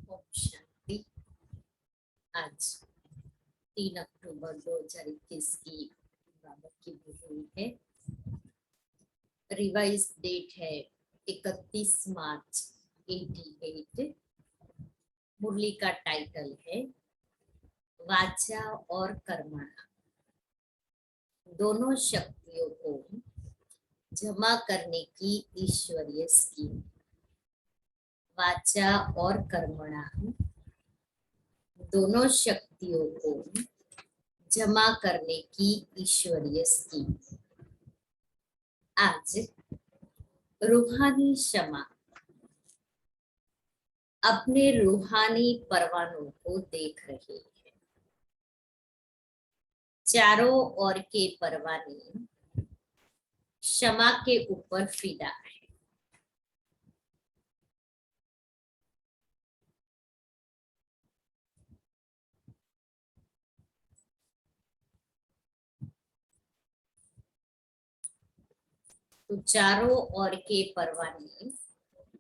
ओम शांति। आज 3 अक्टूबर 2021 की बाबा की बुद्धि है। रिवाइज डेट है 31 मार्च 88। मुरली का टाइटल है वाचा और कर्मणा, दोनों शक्तियों को जमा करने की ईश्वरीय स्कीम। वाचा और कर्मणा दोनों शक्तियों को जमा करने की ईश्वरीय स्कीम। आज रूहानी क्षमा अपने रूहानी परवानों को देख रहे हैं। चारों ओर के परवाने क्षमा के ऊपर फिदा है। तो चारों ओर के परवाने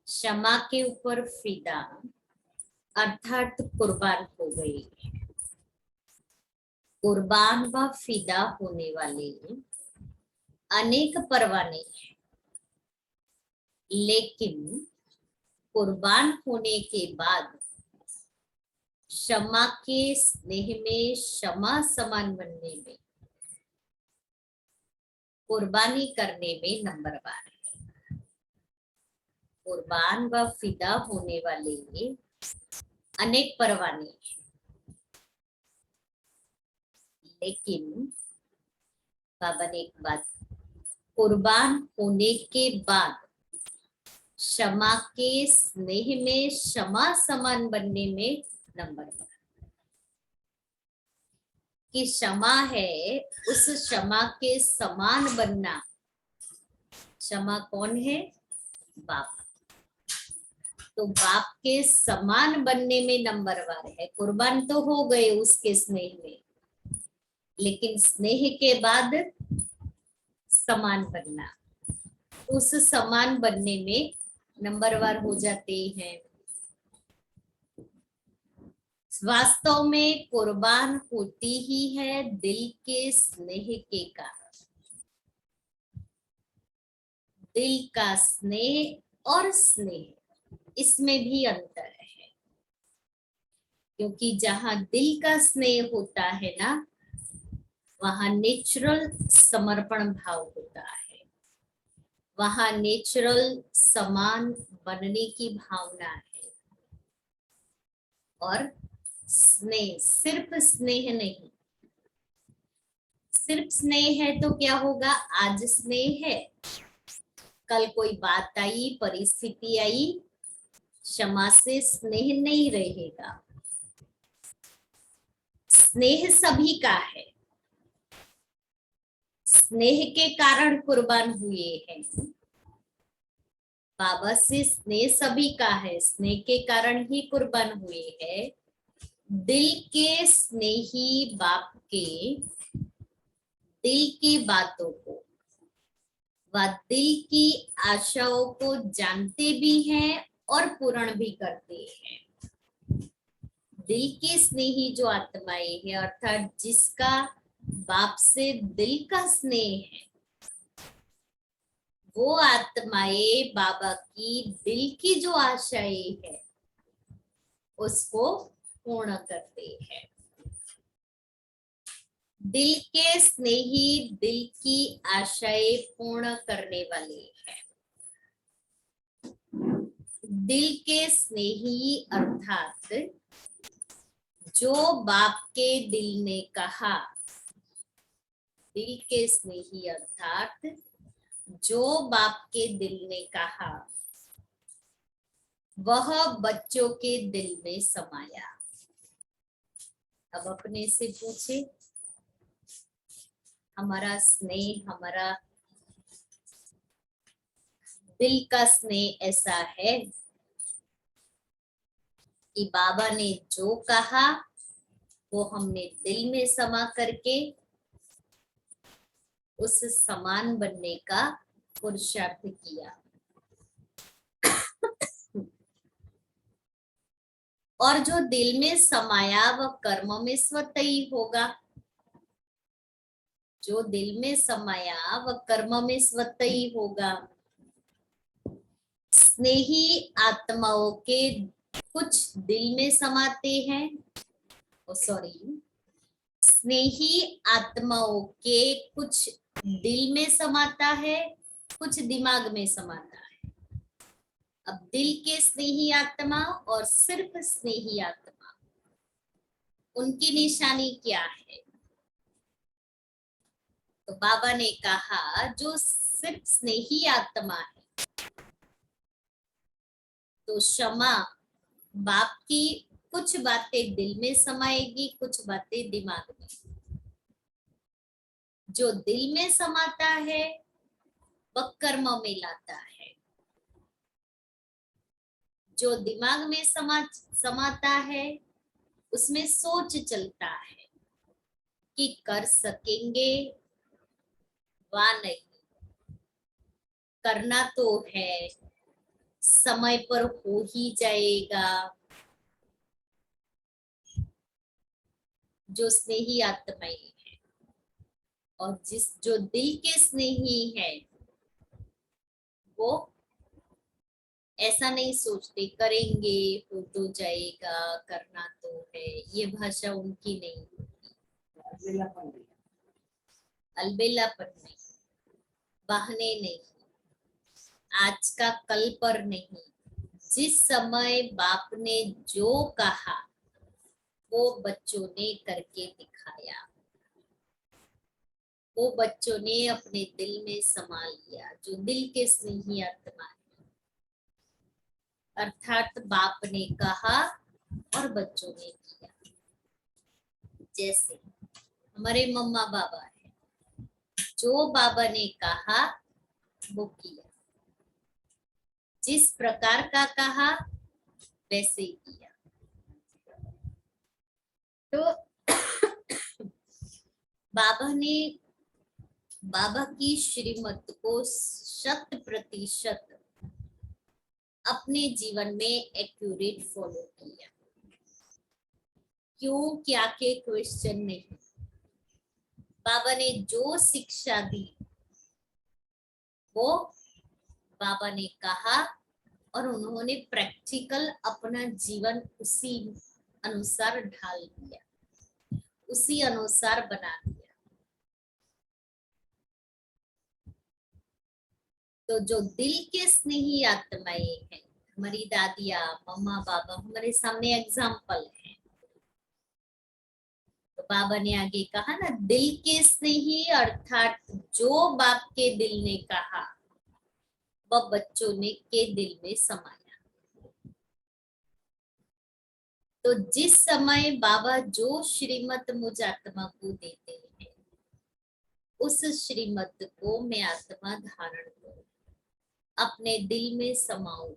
क्षमा के ऊपर फिदा अर्थात कुर्बान हो गए। कुर्बान व फिदा होने वाले अनेक परवाने हैं, लेकिन कुर्बान होने के बाद क्षमा के स्नेह में क्षमा समान बनने में, कुर्बानी करने में नंबरवार है। कुर्बान व फिदा होने वाले अनेक परवाने हैं, लेकिन बाबा ने एक बात, कुर्बान होने के बाद क्षमा के स्नेह में क्षमा समान बनने में नंबरवार। कि क्षमा है उस क्षमा के समान बनना। क्षमा कौन है? बाप। तो बाप के समान बनने में नंबरवार है। कुर्बान तो हो गए उसके स्नेह में, लेकिन स्नेह के बाद समान बनना, उस समान बनने में नंबरवार हो जाते हैं। वास्तव में कुर्बान होती ही है दिल के स्नेह के कारण। दिल का स्नेह और स्नेह, इसमें भी अंतर है। क्योंकि जहां दिल का स्नेह होता है ना, वहां नेचुरल समर्पण भाव होता है, वहां नेचुरल समान बनने की भावना है। और स्नेह सिर्फ स्नेह नहीं, सिर्फ स्नेह है तो क्या होगा? आज स्नेह है, कल कोई बात आई, परिस्थिति आई, क्षमा से स्नेह नहीं रहेगा। स्नेह सभी का है, स्नेह के कारण कुर्बान हुए हैं। बाबा से स्नेह सभी का है, स्नेह के कारण ही कुर्बान हुए हैं। दिल के स्नेही बाप के दिल की बातों को व दिल की आशाओं को जानते भी हैं और पूर्ण भी करते हैं। दिल के स्नेही जो आत्माएं है, अर्थात जिसका बाप से दिल का स्नेह है, वो आत्माएं बाबा की दिल की जो आशाएं है उसको पूर्ण करते हैं। दिल के स्नेही दिल की आशाएं पूर्ण करने वाले हैं। दिल के स्नेही अर्थात जो बाप के दिल ने कहा, दिल के स्नेही अर्थात जो बाप के दिल ने कहा वह बच्चों के दिल में समाया। अब अपने से पूछे, हमारा स्नेह, हमारा दिल का स्नेह ऐसा है कि बाबा ने जो कहा वो हमने दिल में समा करके उस समान बनने का पुरुषार्थ किया। और जो दिल में समाया वह कर्म में स्वतः ही होगा। जो दिल में समाया वह कर्म में स्वतः ही होगा। स्नेही आत्माओं के कुछ दिल में समाते हैं, सॉरी, स्नेही आत्माओं के कुछ दिल में समाता है, कुछ दिमाग में समाता है। अब दिल के स्नेही आत्मा और सिर्फ स्नेही आत्मा, उनकी निशानी क्या है? तो बाबा ने कहा जो सिर्फ स्नेही आत्मा है, तो क्षमा बाप की कुछ बातें दिल में समाएगी, कुछ बातें दिमाग में। जो दिल में समाता है वह कर्म में लाता है, जो दिमाग में समाता है उसमें सोच चलता है कि कर सकेंगे वा नहीं, करना तो है, समय पर हो ही जाएगा। जो स्नेही आत्माएं है, और जो दिल के स्नेही है वो ऐसा नहीं सोचते करेंगे हो तो जाएगा, करना तो है, ये भाषा उनकी नहीं होती। अलबेलापन नहीं, बहाने नहीं, आज का कल पर नहीं। जिस समय बाप ने जो कहा वो बच्चों ने करके दिखाया, वो बच्चों ने अपने दिल में समा लिया। जो दिल के स्नेही आत्मा है, अर्थात बाप ने कहा और बच्चों ने किया। जैसे हमारे मम्मा बाबा है, जो बाबा ने कहा वो किया, जिस प्रकार का कहा वैसे किया। तो बाबा की श्रीमत को 100% अपने जीवन में एक्यूरेट फॉलो किया। क्यों क्या के क्वेश्चन नहीं, बाबा ने जो शिक्षा दी वो बाबा ने कहा और उन्होंने प्रैक्टिकल अपना जीवन उसी अनुसार ढाल दिया, उसी अनुसार बना दिया। तो जो दिल के स्नेही आत्माएं हैं, हमारी दादिया मम्मा बाबा हमारे सामने एग्जाम्पल है। तो बाबा ने आगे कहा ना, दिल के स्नेही अर्थात जो बाप के दिल ने कहा वह बच्चों ने के दिल में समाया। तो जिस समय बाबा जो श्रीमत मुझ आत्मा को देते हैं, उस श्रीमत को मैं आत्मा धारण करूं, अपने दिल में समाऊं।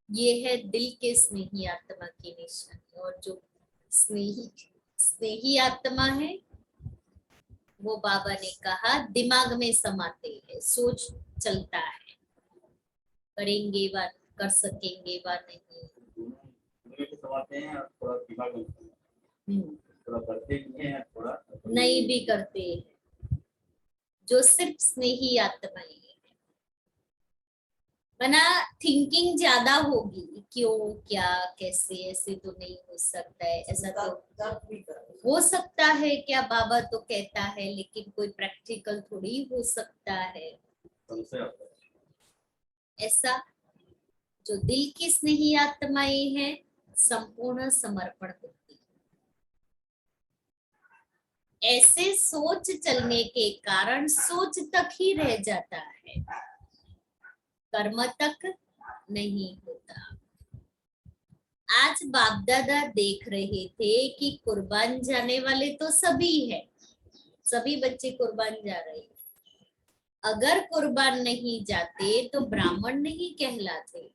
ये है दिल के स्नेही आत्मा की निशानी। और जो स्नेही आत्मा है वो बाबा ने कहा दिमाग में समाते हैं, सोच चलता है, करेंगे व कर सकेंगे व नहीं। समाते हैं और थोड़ा दिमाग में थोड़ा करते भी हैं, थोड़ा नहीं भी करते हैं। जो सिर्फ स्नेही आत्माएं है, बना थिंकिंग ज्यादा होगी, क्यों क्या कैसे, ऐसे तो नहीं हो सकता है, ऐसा तो हो सकता है क्या, बाबा तो कहता है, लेकिन कोई प्रैक्टिकल थोड़ी हो सकता है ऐसा। जो दिल की स्नेही आत्माएं हैं संपूर्ण समर्पण होती है। ऐसे सोच चलने के कारण सोच तक ही रह जाता है, कर्म तक नहीं होता। आज बाप दादा देख रहे थे कि कुर्बान जाने वाले तो सभी है, सभी बच्चे कुर्बान जा रहे हैं। अगर कुर्बान नहीं जाते तो ब्राह्मण नहीं कहलाते।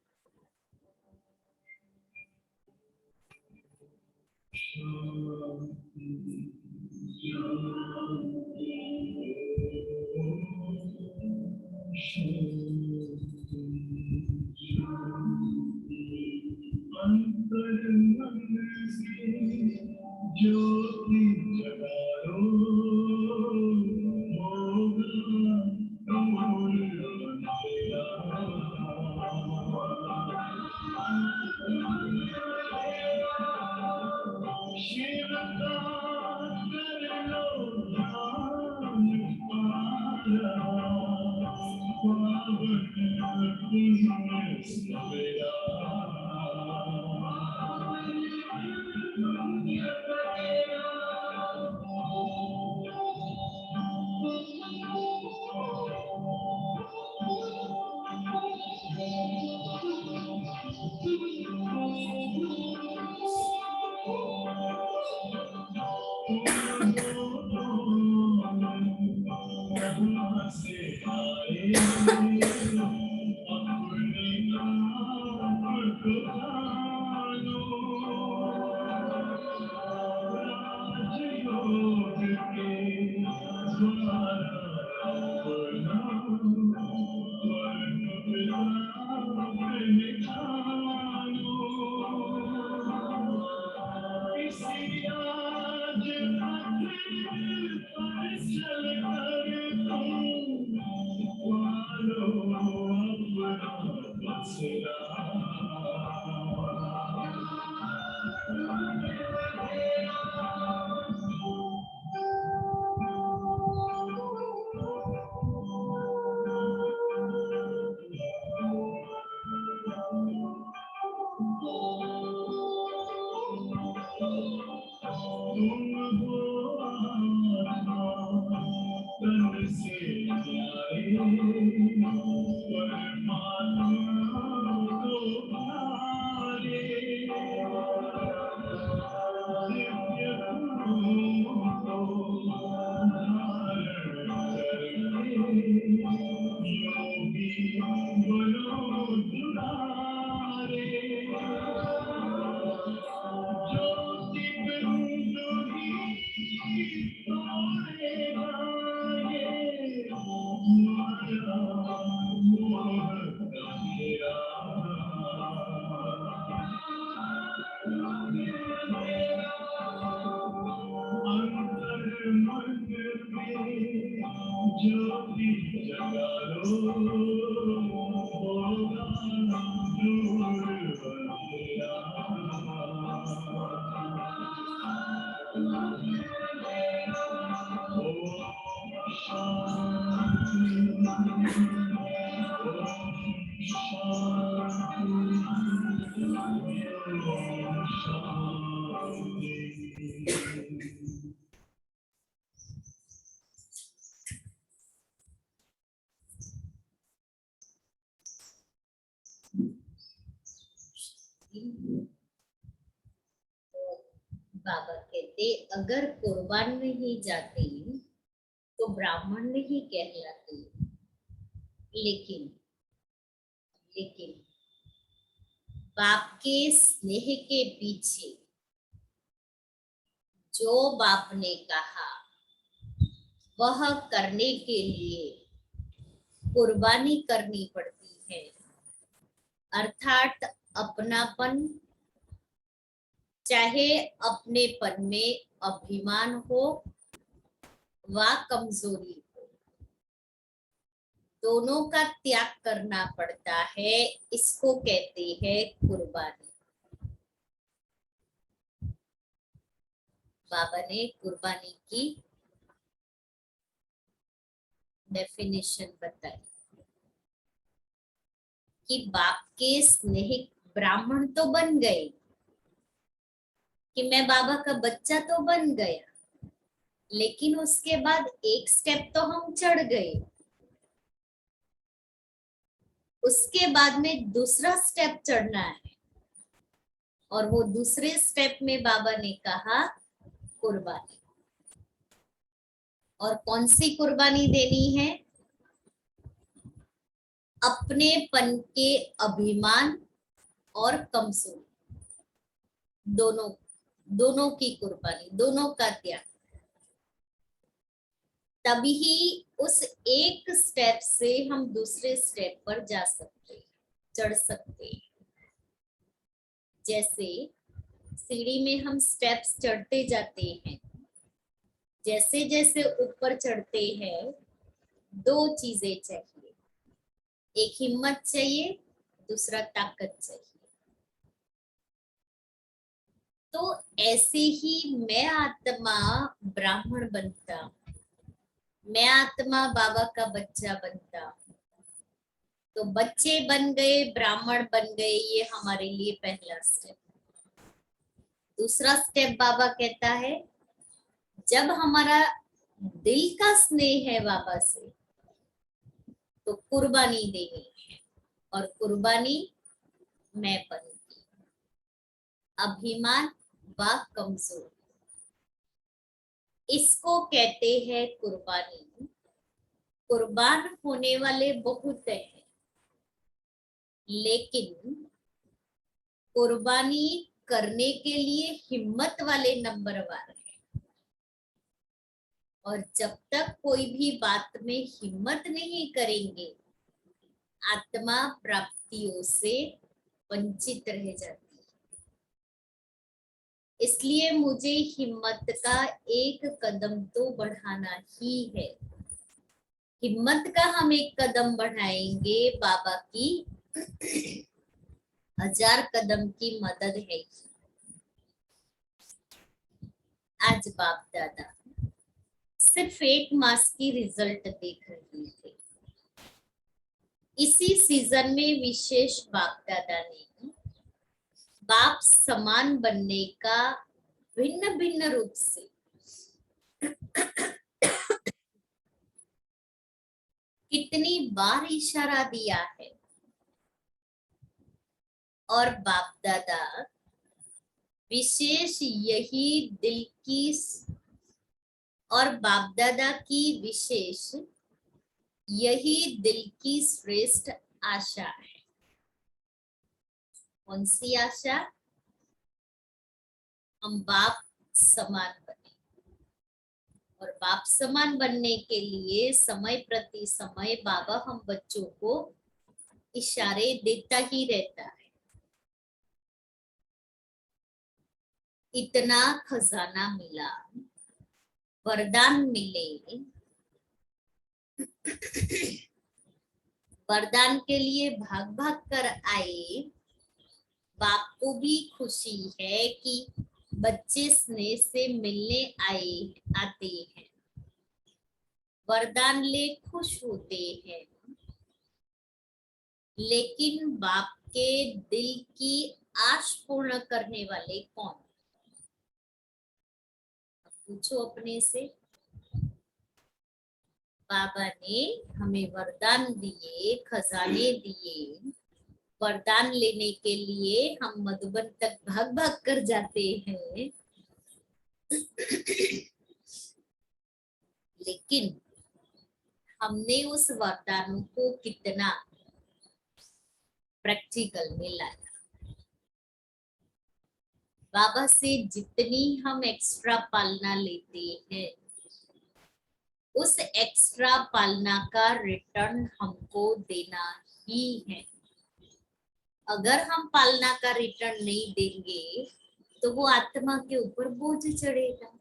अंतर मन से ज्योति जगा लो, होगा नूर अंधेरा। शिव का कर लो ध्यान पाया, पावन पुण्य सवेरा। कहाँ से आए अपने नाम को जानो, राजयोग के द्वारा अपना वर्ण विलाप निखानो। इसी आज पथ पर चलकर तुम पालो अपना बसेरा। तुम हो आत्मा तन से प्यारे, परमात्मा को प्यारे। दिव्य गुणों को धारण करके योगी बनो दुलारे। ज्योति बिंदु ही तोड़ेगा ये माया मोह अंधेरा। अंतर मन में ज्योति जगा लो, होगा दूर अंधेरा। बाबा कहते अगर कुर्बान नहीं जाते तो ब्राह्मण नहीं कहलाते। लेकिन लेकिन बाप के स्नेह के पीछे जो बाप ने कहा वह करने के लिए कुर्बानी करनी पड़ती है, अर्थात अपनापन, चाहे अपनेपन में अभिमान हो व कमजोरी हो, दोनों का त्याग करना पड़ता है। इसको कहते हैं कुर्बानी। बाबा ने कुर्बानी की डेफिनेशन बताई कि बाप के स्नेह, ब्राह्मण तो बन गए कि मैं बाबा का बच्चा तो बन गया, लेकिन उसके बाद एक स्टेप तो हम चढ़ गए, उसके बाद में दूसरा स्टेप चढ़ना है। और वो दूसरे स्टेप में बाबा ने कहा कुर्बानी। और कौन सी कुर्बानी देनी है? अपनेपन के अभिमान और कमजोरी, दोनों की कुर्बानी, दोनों का त्याग। तभी उस एक स्टेप से हम दूसरे स्टेप पर जा सकते, चढ़ सकते। जैसे सीढ़ी में हम स्टेप्स चढ़ते जाते हैं, जैसे जैसे ऊपर चढ़ते हैं दो चीजें चाहिए, एक हिम्मत चाहिए, दूसरा ताकत चाहिए। तो ऐसे ही मैं आत्मा ब्राह्मण बनता, मैं आत्मा बाबा का बच्चा बनता। तो बच्चे बन गए, ब्राह्मण बन गए, ये हमारे लिए पहला स्टेप। दूसरा स्टेप बाबा कहता है, जब हमारा दिल का स्नेह है बाबा से, तो कुर्बानी देनी है, और कुर्बानी मैं बनती। अभिमान व कमजोर, इसको कहते हैं कुर्बानी। कुर्बान होने वाले बहुत हैं, लेकिन कुर्बानी करने के लिए हिम्मत वाले नंबरवार है। और जब तक कोई भी बात में हिम्मत नहीं करेंगे, आत्मा प्राप्तियों से वंचित रह जाती है। इसलिए मुझे हिम्मत का एक कदम तो बढ़ाना ही है। हिम्मत का हम एक कदम बढ़ाएंगे, बाबा की 1000 कदम की मदद है। आज बाप दादा सिर्फ 1 मास की रिजल्ट देख रहे थे। इसी सीजन में विशेष बाप दादा ने बाप समान बनने का भिन्न भिन्न रूप से कितनी बार इशारा दिया है। और बाप दादा विशेष यही दिल की और बाप दादा की विशेष यही दिल की श्रेष्ठ आशा है। कौन सी आशा? हम बाप समान बने। और बाप समान बनने के लिए समय प्रति समय बाबा हम बच्चों को इशारे देता ही रहता है। इतना खजाना मिला, वरदान मिले, वरदान के लिए भाग भाग कर आए। बाप को भी खुशी है कि बच्चे स्नेह से मिलने आते हैं, वरदान ले खुश होते हैं। लेकिन बाप के दिल की आश पूर्ण करने वाले कौन? पूछो अपने से। बाबा ने हमें वरदान दिए, खजाने दिए। वरदान लेने के लिए हम मधुबन तक भाग भाग कर जाते हैं। लेकिन हमने उस वरदानों को कितना प्रैक्टिकल में लाया। बाबा से जितनी हम एक्स्ट्रा पालना लेते हैं, उस एक्स्ट्रा पालना का रिटर्न हमको देना ही है। अगर हम पालना का रिटर्न नहीं देंगे तो वो आत्मा के ऊपर बोझ चढ़ेगा।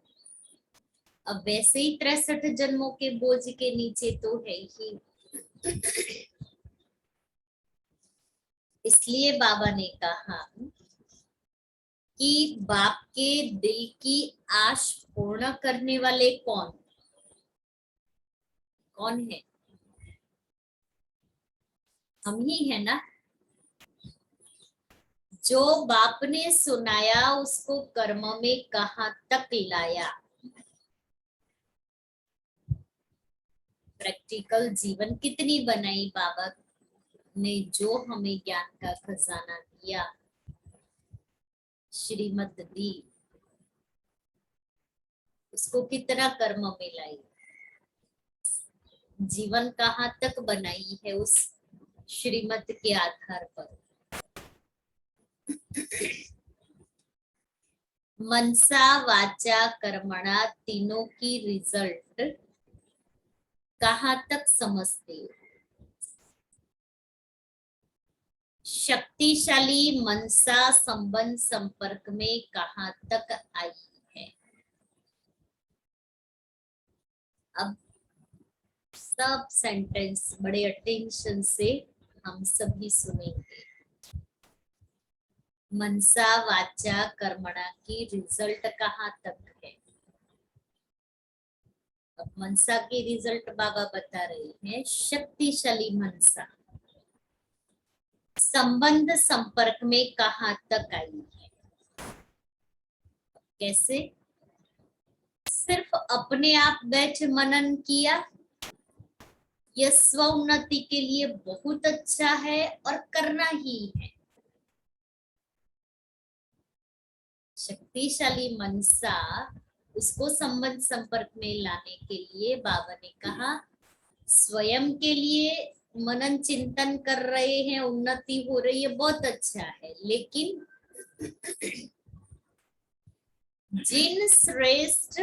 अब वैसे ही 63 जन्मों के बोझ के नीचे तो है ही। इसलिए बाबा ने कहा कि बाप के दिल की आश पूर्ण करने वाले कौन कौन है? हम ही है ना। जो बाप ने सुनाया उसको कर्म में कहां तक लाया। प्रैक्टिकल जीवन कितनी बनाई बाबा ने, जो हमें ज्ञान का खजाना दिया, श्रीमत दी, उसको कितना कर्म में लाई। जीवन कहां तक बनाई है उस श्रीमत के आधार पर। मनसा वाचा कर्मणा तीनों की रिजल्ट कहां तक समझते हो? शक्तिशाली मनसा संबंध संपर्क में कहाँ तक आई है। अब सब सेंटेंस बड़े अटेंशन से हम सभी सुनेंगे। मनसा वाचा कर्मणा की रिजल्ट कहाँ तक है। अब मनसा की रिजल्ट बाबा बता रहे हैं। शक्तिशाली मनसा संबंध संपर्क में कहाँ तक आई है। कैसे? सिर्फ अपने आप बैठ मनन किया, यह स्व उन्नति के लिए बहुत अच्छा है और करना ही है। शक्तिशाली मनसा उसको संबंध संपर्क में लाने के लिए बाबा ने कहा स्वयं के लिए मनन चिंतन कर रहे हैं, उन्नति हो रही है, बहुत अच्छा है। लेकिन जिन श्रेष्ठ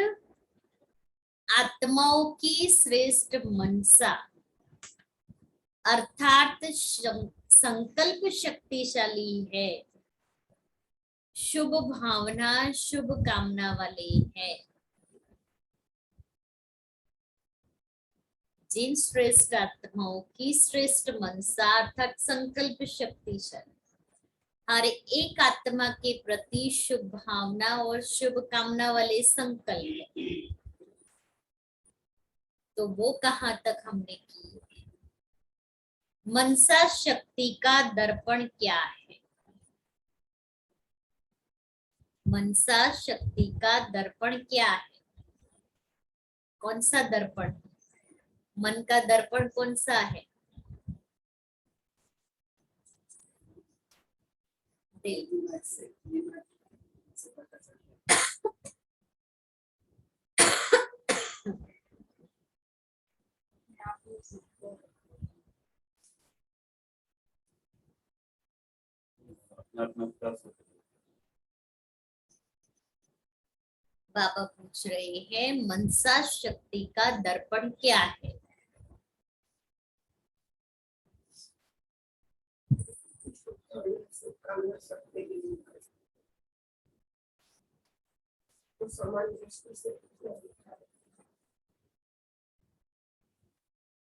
आत्माओं की श्रेष्ठ मनसा अर्थात संकल्प शक्तिशाली है, शुभ भावना शुभ कामना वाले हैं, जिन श्रेष्ठ आत्माओं की श्रेष्ठ मनसा अर्थात संकल्प शक्तिशाली, हर एक आत्मा के प्रति शुभ भावना और शुभ कामना वाले संकल्प, तो वो कहाँ तक हमने की। मनसा शक्ति का दर्पण क्या है। मनसा शक्ति का दर्पण क्या है। कौन सा दर्पण? मन का दर्पण कौन सा है? बाबा पूछ रहे हैं मनसा शक्ति का दर्पण क्या है।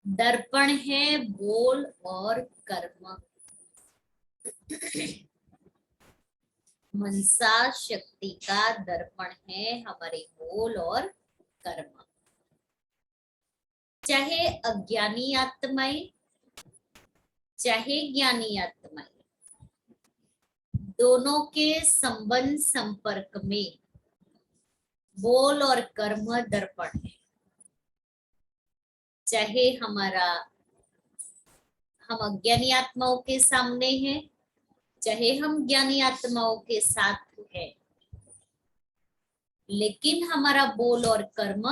दर्पण है बोल और कर्म। मनसा शक्ति का दर्पण है हमारे बोल और कर्म। चाहे अज्ञानी आत्माएं चाहे ज्ञानी आत्माएं, दोनों के संबंध संपर्क में बोल और कर्म दर्पण है। चाहे हम अज्ञानी आत्माओं के सामने हैं, चाहे हम ज्ञानी आत्माओं के साथ हैं, लेकिन हमारा बोल और कर्म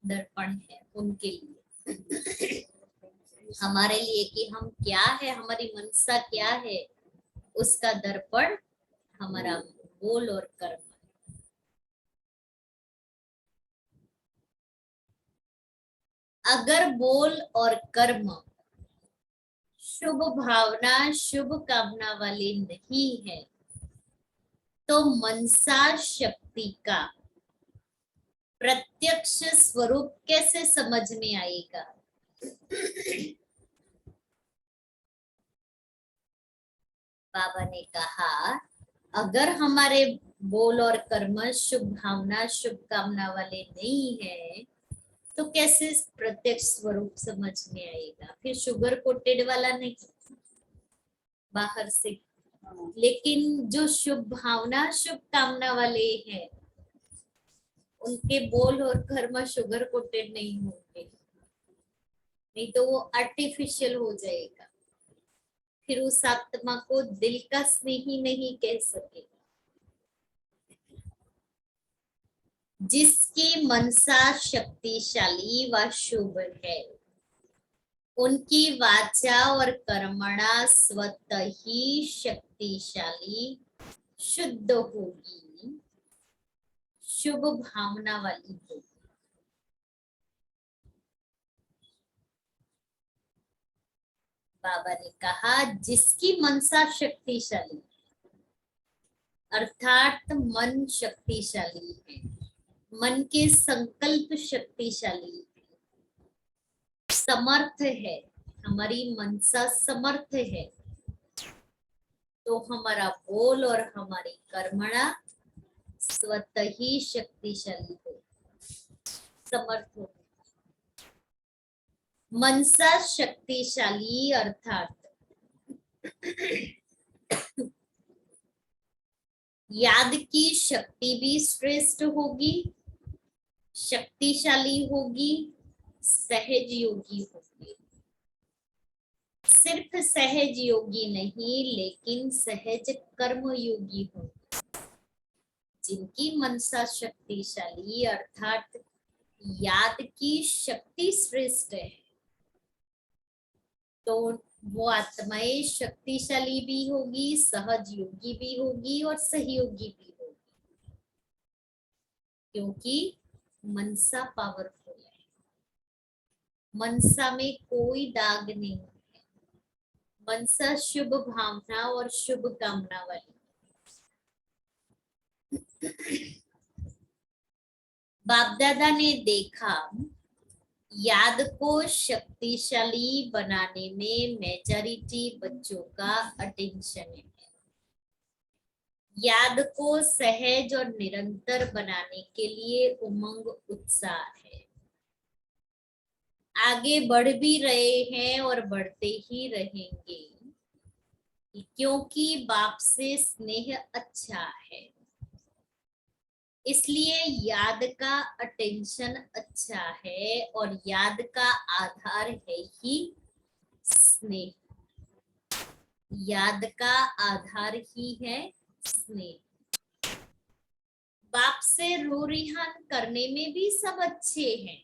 दर्पण है उनके लिए, हमारे लिए कि हम क्या है, हमारी मनसा क्या है, उसका दर्पण हमारा बोल और कर्म। अगर बोल और कर्म शुभ भावना शुभ कामना वाले नहीं है तो मनसा शक्ति का प्रत्यक्ष स्वरूप कैसे समझ में आएगा। बाबा ने कहा अगर हमारे बोल और कर्म शुभ भावना शुभ कामना वाले नहीं है तो कैसे प्रत्यक्ष स्वरूप समझ में आएगा। फिर शुगर कोटेड वाला नहीं, बाहर से, लेकिन जो शुभ भावना शुभ कामना वाले हैं उनके बोल और कर्म शुगर कोटेड नहीं होंगे, नहीं तो वो आर्टिफिशियल हो जाएगा। फिर उस आत्मा को दिल का स्नेही नहीं कह सके। जिसकी मनसा शक्तिशाली व शुभ है उनकी वाचा और कर्मणा स्वतः ही शक्तिशाली शुद्ध होगी, शुभ भावना वाली होगी। बाबा ने कहा जिसकी मनसा शक्तिशाली, अर्थात मन शक्तिशाली है, मन के संकल्प शक्तिशाली है, समर्थ है, हमारी मनसा समर्थ है, तो हमारा बोल और हमारी कर्मणा स्वतः ही शक्तिशाली हो, समर्थ हो। मनसा शक्तिशाली अर्थात याद की शक्ति भी श्रेष्ठ होगी, शक्तिशाली होगी, सहज योगी होगी। सिर्फ सहज योगी नहीं, लेकिन सहज कर्म योगी होंगे। जिनकी मनसा शक्तिशाली अर्थात याद की शक्ति श्रेष्ठ है, तो वो आत्माएं शक्तिशाली भी होगी, सहज योगी भी होगी और सहयोगी भी होगी, क्योंकि मनसा पावरफुल है। मनसा में कोई दाग नहीं है। मनसा शुभ भावना और शुभ कामना वाली। बाप दादा ने देखा याद को शक्तिशाली बनाने में मेजॉरिटी बच्चों का अटेंशन है। याद को सहज और निरंतर बनाने के लिए उमंग उत्साह है। आगे बढ़ भी रहे हैं और बढ़ते ही रहेंगे, क्योंकि बाप से स्नेह अच्छा है, इसलिए याद का अटेंशन अच्छा है और याद का आधार है ही स्नेह। याद का आधार ही है स्नेह। बाप से रो रिहान करने में भी सब अच्छे हैं।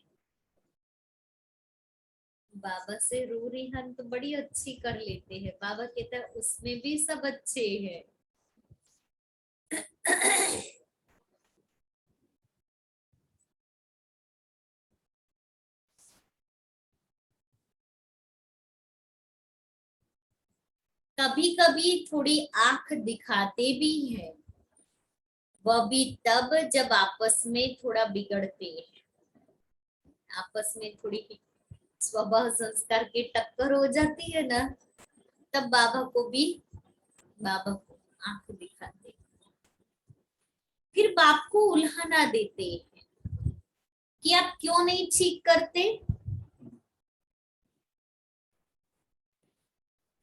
बाबा से रो रिहान तो बड़ी अच्छी कर लेते हैं। बाबा कहता है उसमें भी सब अच्छे हैं। कभी कभी थोड़ी आंख दिखाते भी हैं, वह भी तब जब आपस में थोड़ा बिगड़ते हैं। आपस में थोड़ी स्वभाव संस्कार की टक्कर हो जाती है ना, तब बाबा को आंख दिखाते, फिर बाप को उल्हाना देते हैं कि आप क्यों नहीं ठीक करते।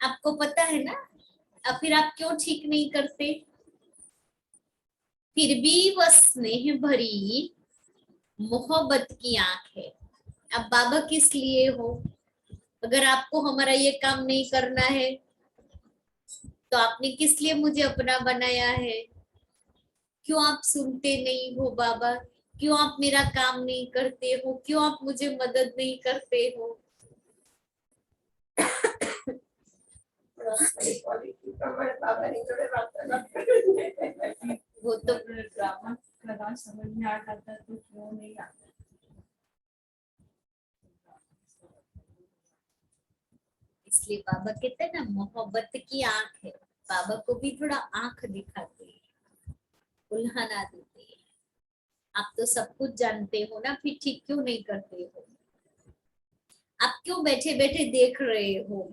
आपको पता है ना, अब फिर आप क्यों ठीक नहीं करते। फिर भी वह स्नेह भरी मोहब्बत की आंख है। अब बाबा किस लिए हो? अगर आपको हमारा ये काम नहीं करना है तो आपने किस लिए मुझे अपना बनाया है? क्यों आप सुनते नहीं हो बाबा? क्यों आप मेरा काम नहीं करते हो? क्यों आप मुझे मदद नहीं करते हो? वो तो ड्रामा समझ में आ जाता है तो क्यों नहीं आता। इसलिए बाबा कहते हैं ना, मोहब्बत की आंख है। बाबा को भी थोड़ा आंख दिखाते हैं, उल्हाना देते हैं। आप तो सब कुछ जानते हो ना, फिर ठीक क्यों नहीं करते हो? आप क्यों बैठे बैठे देख रहे हो?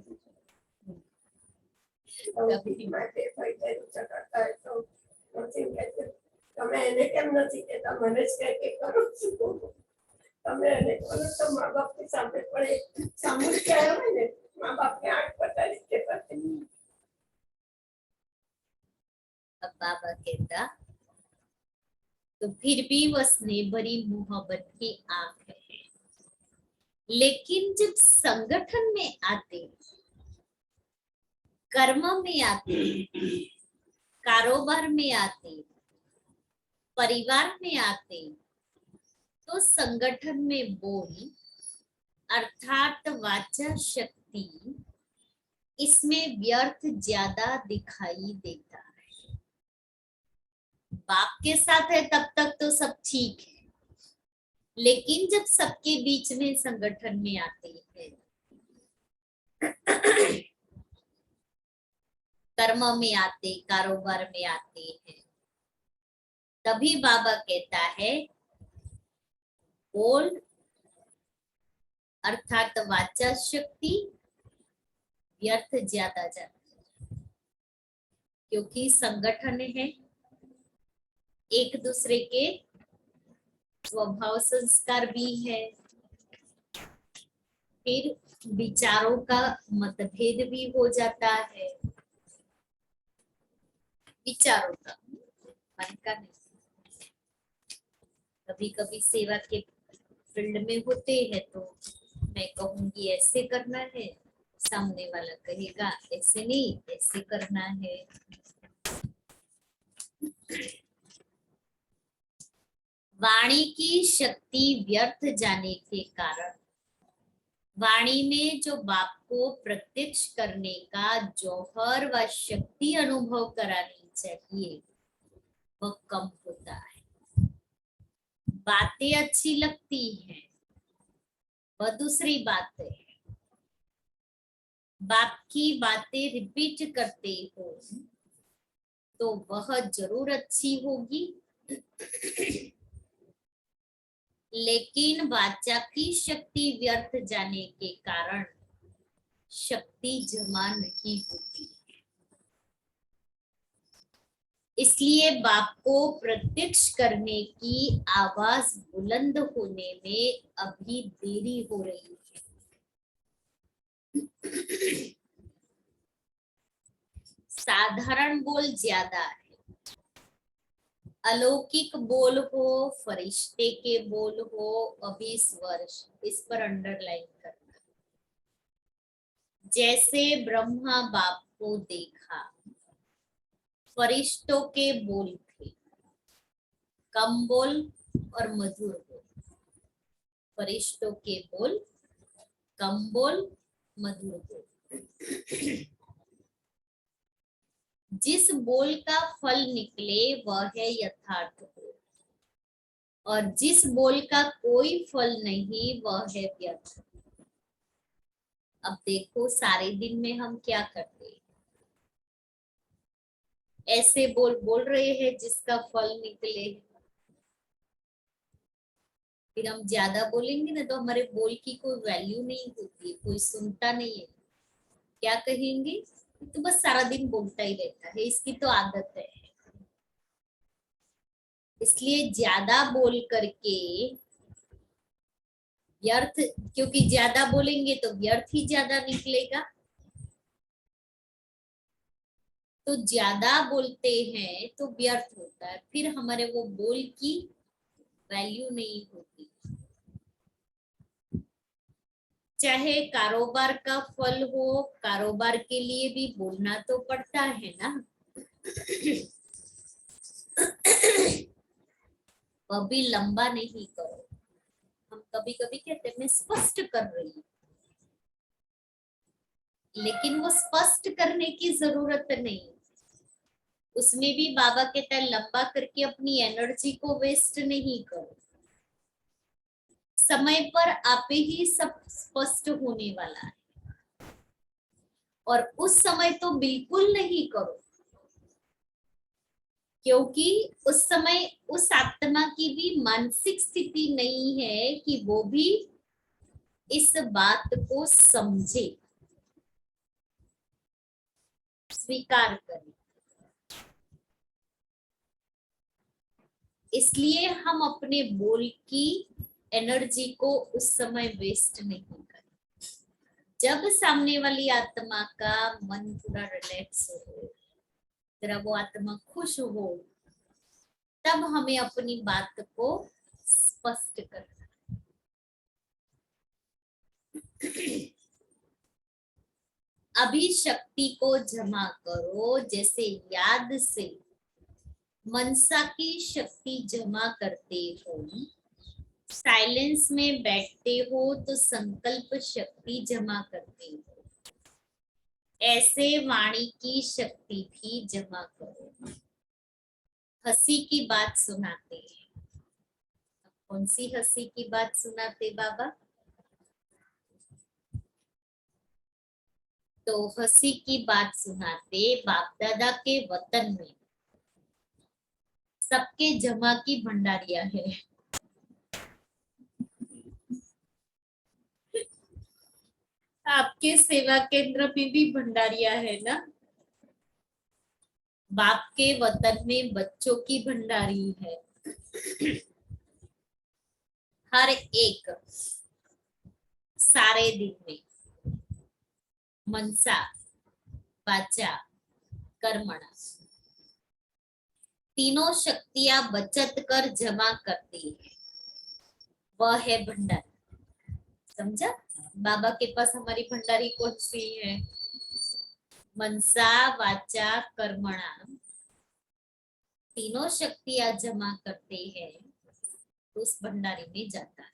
તમે એને કેમ નથી કહેતા? મને જ કઈ કરું છું. તમે એને બોલો તો મા બાપની સામે પણ સામું જ કહેવાય ને, મા બાપની આંખ પતાવી કે કરતી. अब बाबा कहता तो फिर भी वह स्नेह भरी मोहब्बत की आंख है। लेकिन जब संगठन में आते, कर्म में आते, कारोबार में आते, परिवार में आते, तो संगठन में बोल अर्थात वाचा शक्ति, इसमें व्यर्थ ज्यादा दिखाई देता है। बाप के साथ है तब तक तो सब ठीक है, लेकिन जब सबके बीच में संगठन में आते हैं कर्म में आते, कारोबार में आते हैं, तभी बाबा कहता है बोल अर्थात वाचा शक्ति व्यर्थ ज्यादा जाती है, क्योंकि संगठन है, एक दूसरे के स्वभाव संस्कार भी है, फिर विचारों का मतभेद भी हो जाता है, विचारों का, मन का नहीं। कभी कभी सेवा के फील्ड में होते हैं तो मैं कहूंगी ऐसे करना है, सामने वाला कहेगा ऐसे नहीं, ऐसे करना है। वाणी की शक्ति व्यर्थ जाने के कारण वाणी में जो बाप को प्रत्यक्ष करने का जौहर व शक्ति अनुभव करानी चाहिए वह कम होता है। बातें अच्छी लगती हैं, वह दूसरी बात है। बाप की बातें रिपीट करते हो तो वह जरूर अच्छी होगी, लेकिन वाचा की शक्ति व्यर्थ जाने के कारण शक्ति जमा नहीं होती। इसलिए बाप को प्रत्यक्ष करने की आवाज बुलंद होने में अभी देरी हो रही है। साधारण बोल ज्यादा है, अलौकिक बोल हो, फरिश्ते के बोल हो, अभी वर्ष, इस पर अंडरलाइन करना। जैसे ब्रह्मा बाप को देखा, फरिश्तों के बोल थे, कम बोल और मधुर बोल। फरिश्तों के बोल कम बोल, मधुर बोल। जिस बोल का फल निकले वह है यथार्थ बोल, और जिस बोल का कोई फल नहीं वह है व्यर्थ। अब देखो सारे दिन में हम क्या करते हैं, ऐसे बोल बोल रहे हैं जिसका फल निकले, फिर हम ज्यादा बोलेंगे ना तो हमारे बोल की कोई वैल्यू नहीं होती, कोई सुनता नहीं है। क्या कहेंगे, तो बस सारा दिन बोलता ही रहता है, इसकी तो आदत है। इसलिए ज्यादा बोल करके व्यर्थ, क्योंकि ज्यादा बोलेंगे तो व्यर्थ ही ज्यादा निकलेगा, तो ज्यादा बोलते हैं तो व्यर्थ होता है, फिर हमारे वो बोल की वैल्यू नहीं होती। चाहे कारोबार का फल हो, कारोबार के लिए भी बोलना तो पड़ता है ना। वह भी लंबा नहीं करो। हम कभी कभी कहते हैं मैं स्पष्ट कर रही हूँ, लेकिन वो स्पष्ट करने की जरूरत नहीं, उसमें भी बाबा कहता है लंबा करके अपनी एनर्जी को वेस्ट नहीं करो। समय पर आपे ही सब स्पष्ट होने वाला है, और उस समय तो बिल्कुल नहीं करो, क्योंकि उस समय उस आत्मा की भी मानसिक स्थिति नहीं है कि वो भी इस बात को समझे, स्वीकार करे। इसलिए हम अपने बोल की एनर्जी को उस समय वेस्ट नहीं करें। जब सामने वाली आत्मा का मन पूरा रिलैक्स हो, जरा वो आत्मा खुश हो, तब हमें अपनी बात को स्पष्ट करना। अभी शक्ति को जमा करो, जैसे याद से मनसा की शक्ति जमा करते हो, साइलेंस में बैठते हो तो संकल्प शक्ति जमा करते हो, ऐसे वाणी की शक्ति भी जमा करो। हंसी की बात सुनाते हैं, कौन सी हंसी की बात सुनाते बाबा? तो हंसी की बात सुनाते, बाप दादा के वतन में सबके जमा की भंडारिया है। आपके सेवा केंद्र में भी भंडारिया है ना? बाप के वतन में बच्चों की भंडारी है। हर एक सारे दिन में मनसा वाचा कर्मणा तीनों शक्तियां बचत कर जमा करती है, वह है भंडारी। समझा? बाबा के पास हमारी भंडारी कौन सी है? मनसा वाचा कर्मणा तीनों शक्तियां जमा करते हैं, उस भंडारी में जाता है।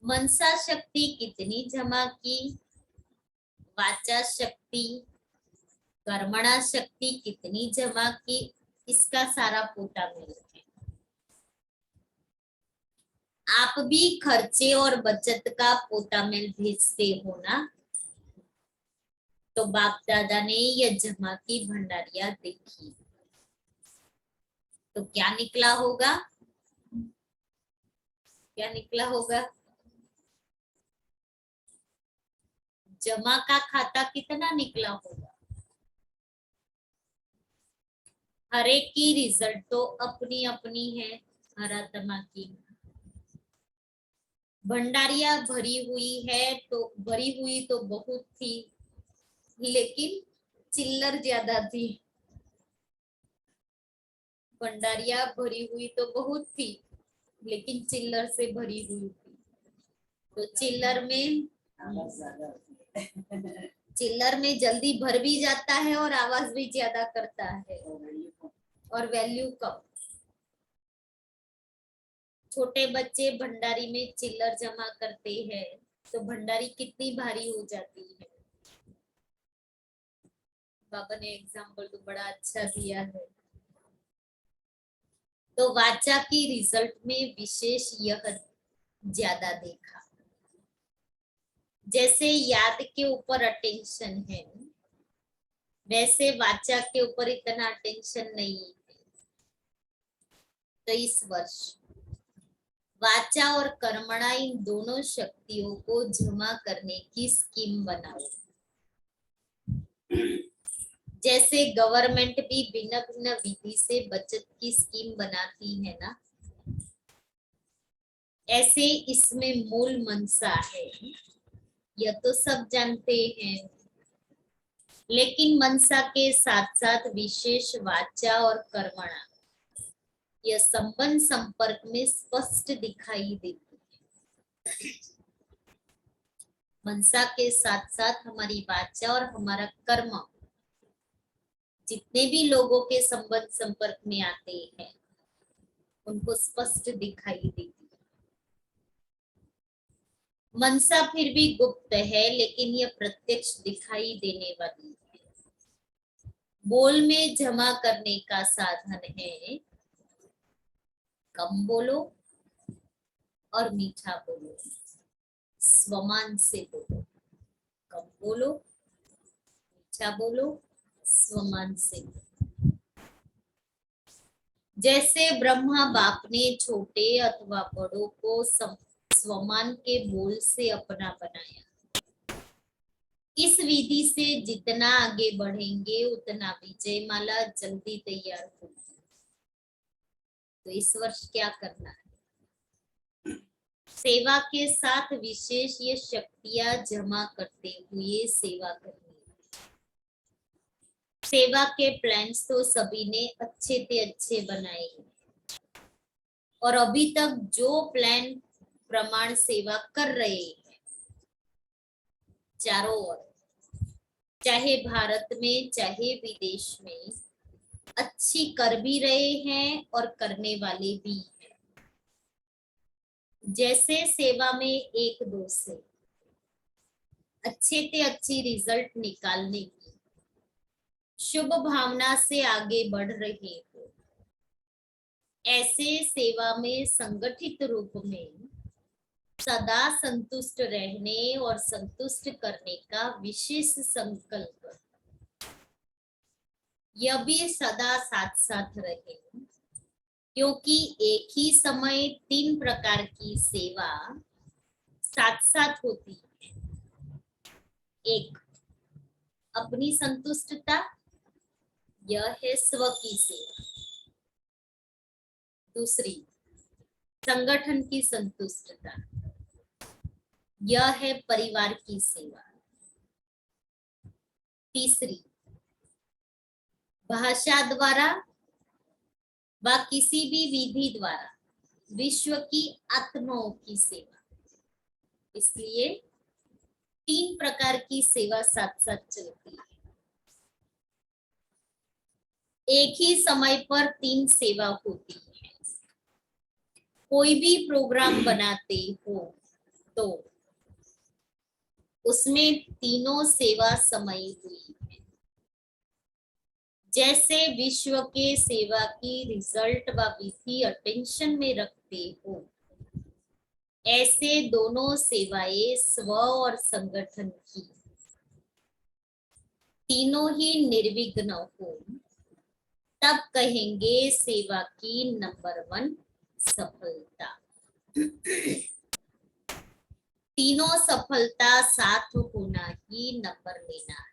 मनसा शक्ति कितनी जमा की, वाचा शक्ति, कर्मणा शक्ति कितनी जमा की, इसका सारा पोटा मिल है। आप भी खर्चे और बचत का पोटा मिल भेजते हो ना? तो बाप दादा ने यह जमा की भंडारिया देखी, तो क्या निकला होगा? क्या निकला होगा? जमा का खाता कितना निकला होगा? हर एक की रिजल्ट तो अपनी अपनी है। हरात्मा की भंडारिया भरी हुई तो बहुत थी, लेकिन चिल्लर ज्यादा थी। भंडारिया भरी हुई तो बहुत थी, लेकिन चिल्लर से भरी हुई थी। तो चिल्लर में जल्दी भर भी जाता है और आवाज भी ज्यादा करता है और वैल्यू कम। छोटे बच्चे भंडारी में चिल्लर जमा करते हैं, तो भंडारी कितनी भारी हो जाती है। बाबा ने एग्जाम्पल तो बड़ा अच्छा दिया है। तो वाचा की रिजल्ट में विशेष यह ज्यादा देखा। जैसे याद के ऊपर अटेंशन है, वैसे वाचा के ऊपर इतना अटेंशन नहीं है। तो इस वर्ष वाचा और कर्मणा इन दोनों शक्तियों को जमा करने की स्कीम बनाओ। जैसे गवर्नमेंट भी भिन्न भिन्न विधि से बचत की स्कीम बनाती है ना, ऐसे इसमें मूल मनसा है, यह तो सब जानते हैं। लेकिन मनसा के साथ साथ विशेष वाचा और कर्मणा, यह संबंध संपर्क में स्पष्ट दिखाई देती है। मनसा के साथ साथ हमारी वाचा और हमारा कर्म जितने भी लोगों के संबंध संपर्क में आते हैं, उनको स्पष्ट दिखाई देती है। मनसा फिर भी गुप्त है, लेकिन यह प्रत्यक्ष दिखाई देने वाली है। बोल में जमा करने का साधन है, कम बोलो और मीठा बोलो, स्वमान से बोलो। कम बोलो, मीठा बोलो, स्वमान से बोलो। जैसे ब्रह्मा बाप ने छोटे अथवा बड़ों को स्वमान के बोल से अपना बनाया। इस विधि से जितना आगे बढ़ेंगे उतना विजय माला जल्दी तैयार होगी। तो इस वर्ष क्या करना है? सेवा के साथ विशेष ये शक्तियां जमा करते हुए सेवा करनी। सेवा के प्लान्स तो सभी ने अच्छे से अच्छे बनाए हैं, और अभी तक जो प्लान प्रमाण सेवा कर रहे हैं चारों ओर, चाहे भारत में चाहे विदेश में, अच्छी कर भी रहे हैं और करने वाले भी हैं। जैसे सेवा में एक दो से अच्छे से अच्छी रिजल्ट निकालने की शुभ भावना से आगे बढ़ रहे हो, ऐसे सेवा में संगठित रूप में सदा संतुष्ट रहने और संतुष्ट करने का विशेष संकल्प, यह भी सदा साथ साथ रहे, क्योंकि एक ही समय 3 प्रकार की सेवा साथ साथ होती है। एक, अपनी संतुष्टता, यह है स्व की सेवा। दूसरी, संगठन की संतुष्टता, यह है परिवार की सेवा। तीसरी, भाषा द्वारा व किसी भी विधि द्वारा विश्व की आत्माओं की सेवा। इसलिए 3 प्रकार की सेवा साथ साथ चलती है। एक ही समय पर 3 सेवा होती है। कोई भी प्रोग्राम बनाते हो तो उसमें तीनों सेवा समाई हुई है। जैसे विश्व के सेवा की रिजल्ट व विधि अटेंशन में रखते हो, ऐसे दोनों सेवाएं स्व और संगठन की तीनों ही निर्विघ्न हो, तब कहेंगे सेवा की नंबर 1 सफलता। तीनों सफलता साथ होना ही नंबर लेना है।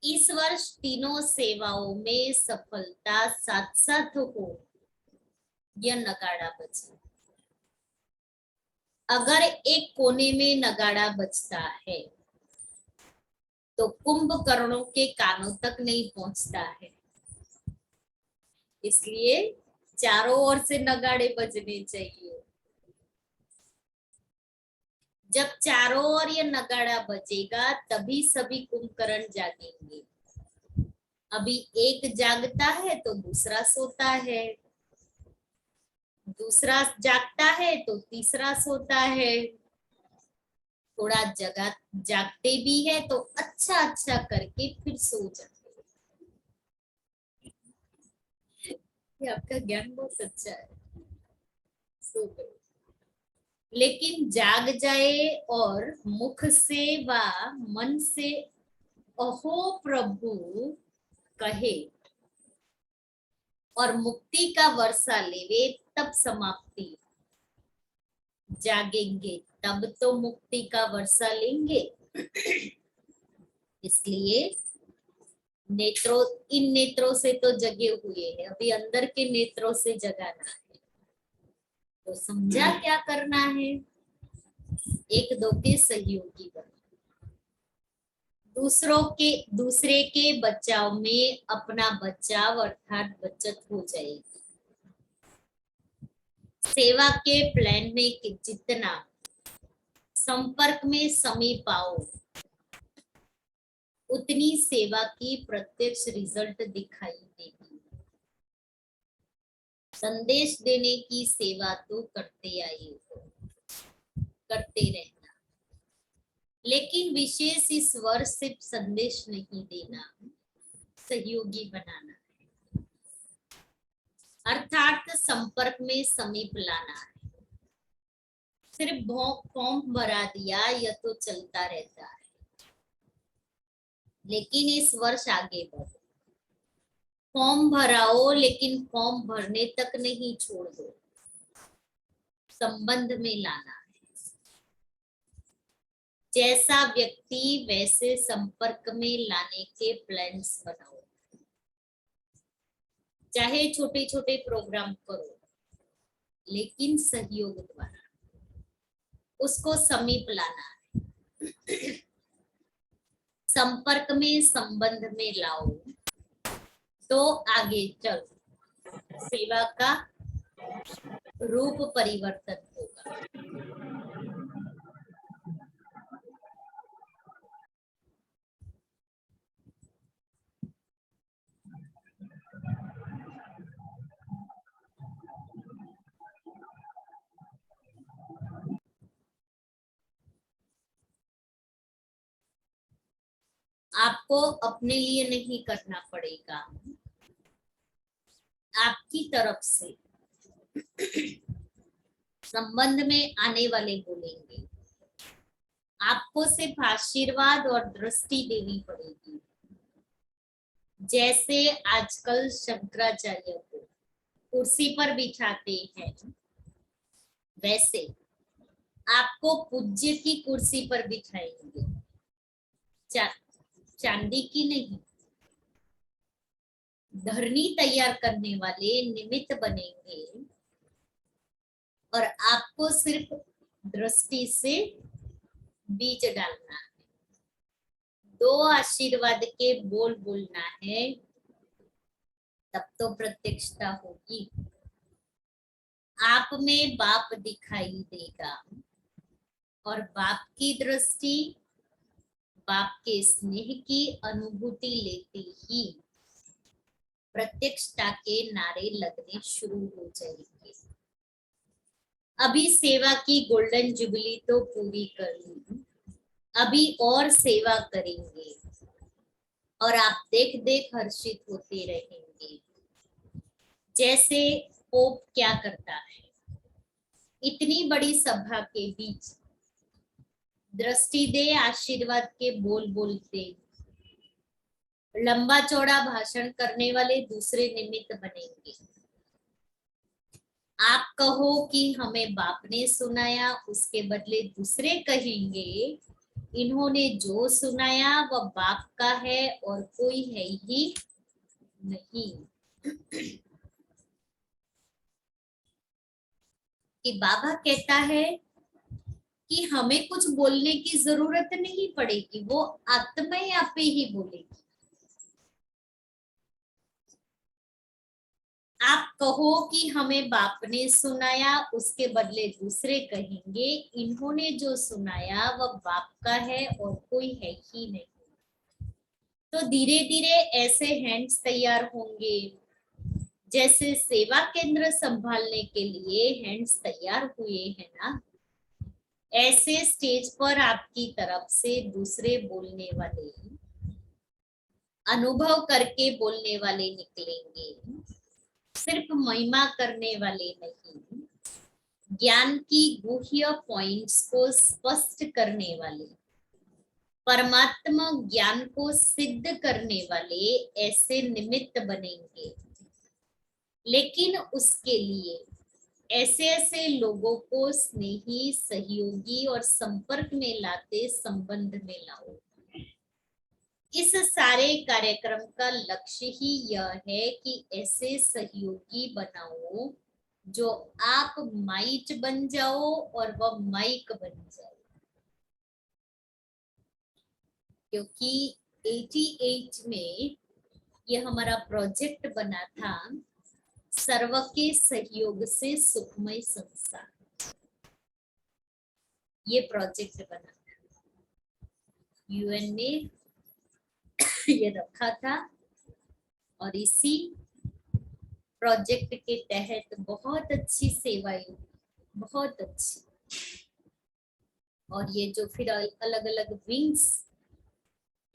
इस वर्ष तीनों सेवाओं में सफलता साथ साथ हो, यह नगाड़ा बजे। अगर एक कोने में नगाड़ा बजता है तो कुंभकर्णों के कानों तक नहीं पहुंचता है। इसलिए चारों ओर से नगाड़े बजने चाहिए। जब चारों ओर ये नगाड़ा बजेगा तभी सभी कुंभकर्ण जागेंगे। अभी एक जागता है तो दूसरा सोता है, दूसरा जागता है तो तीसरा सोता है, थोड़ा जागते भी है तो अच्छा अच्छा करके फिर सो जाते हैं। ये आपका ज्ञान बहुत अच्छा है। सो गए, लेकिन जाग जाए और मुख से व मन से अहो प्रभु कहे और मुक्ति का वर्षा लेवे, तब समाप्ति। जागेंगे तब तो मुक्ति का वर्षा लेंगे। इसलिए इन नेत्रों से तो जगे हुए हैं, अभी अंदर के नेत्रों से जगाना है। तो समझा क्या करना है? एक दो के सहयोगी बनो, दूसरे के बचाव में अपना बचाव अर्थात बचत हो जाएगी। सेवा के प्लान में जितना संपर्क में समीप आओ, उतनी सेवा की प्रत्यक्ष रिजल्ट दिखाई देगी। संदेश देने की सेवा तो करते आए हो, करते रहना, लेकिन विशेष इस वर्ष सिर्फ संदेश नहीं देना, सहयोगी बनाना है, अर्थात संपर्क में समीप लाना है। सिर्फ फॉर्म भरा दिया यह तो चलता रहता है, लेकिन इस वर्ष आगे बढ़ो। फॉर्म भराओ लेकिन फॉर्म भरने तक नहीं छोड़ दो, संबंध में लाना है। जैसा व्यक्ति वैसे संपर्क में लाने के प्लान्स बनाओ। चाहे छोटे छोटे प्रोग्राम करो, लेकिन सहयोग द्वारा उसको समीप लाना है। संपर्क में संबंध में लाओ तो आगे चल सेवा का रूप परिवर्तन होगा। आपको अपने लिए नहीं करना पड़ेगा, आपकी तरफ से संबंध में आने वाले बोलेंगे। आपको सिर्फ आशीर्वाद और दृष्टि देनी पड़ेगी। जैसे आजकल शंकराचार्य को कुर्सी पर बिठाते हैं, वैसे आपको पूज्य की कुर्सी पर बिठाएंगे, चांदी की नहीं। धरनी तैयार करने वाले निमित्त बनेंगे और आपको सिर्फ दृष्टि से बीज डालना है। 2 आशीर्वाद के बोल बोलना है, तब तो प्रत्यक्षता होगी। आप में बाप दिखाई देगा और बाप की दृष्टि, बाप के स्नेह की अनुभूति लेते ही प्रत्यक्षता के नारे लगने शुरू हो जाएंगे। अभी सेवा की गोल्डन जुबली तो पूरी कर ली, अभी और सेवा करेंगे और आप देख देख हर्षित होते रहेंगे। जैसे पोप क्या करता है, इतनी बड़ी सभा के बीच दृष्टि दे, आशीर्वाद के बोल बोलते, लंबा चौड़ा भाषण करने वाले दूसरे निमित्त बनेंगे। आप कहो कि हमें बाप ने सुनाया, उसके बदले दूसरे कहेंगे इन्होंने जो सुनाया वह बाप का है और कोई है ही नहीं। कि बाबा कहता है कि हमें कुछ बोलने की जरूरत नहीं पड़ेगी, वो आत्मा आपे ही बोलेगी। आप कहो कि हमें बाप ने सुनाया, उसके बदले दूसरे कहेंगे इन्होंने जो सुनाया वह बाप का है और कोई है ही नहीं। तो धीरे धीरे ऐसे हैंड्स तैयार होंगे, जैसे सेवा केंद्र संभालने के लिए हैंड्स तैयार हुए हैं ना, ऐसे स्टेज पर आपकी तरफ से दूसरे बोलने वाले, अनुभव करके बोलने वाले निकलेंगे। सिर्फ महिमा करने वाले नहीं, ज्ञान की गुह्य पॉइंट्स को स्पष्ट करने वाले, परमात्मा ज्ञान को सिद्ध करने वाले ऐसे निमित्त बनेंगे। लेकिन उसके लिए ऐसे ऐसे लोगों को स्नेही, सहयोगी और संपर्क में लाते संबंध में लाओ। इस सारे कार्यक्रम का लक्ष्य ही यह है कि ऐसे सहयोगी बनाओ जो आप माइट बन जाओ और वह माइक बन जाए। क्योंकि 88 में यह हमारा प्रोजेक्ट बना था, सर्व के सहयोग से सुखमय संसार। ये प्रोजेक्ट बना था, यूएन ने ये रखा था और इसी प्रोजेक्ट के तहत बहुत अच्छी सेवाएं, बहुत अच्छी, और ये जो फिर अलग अलग विंग्स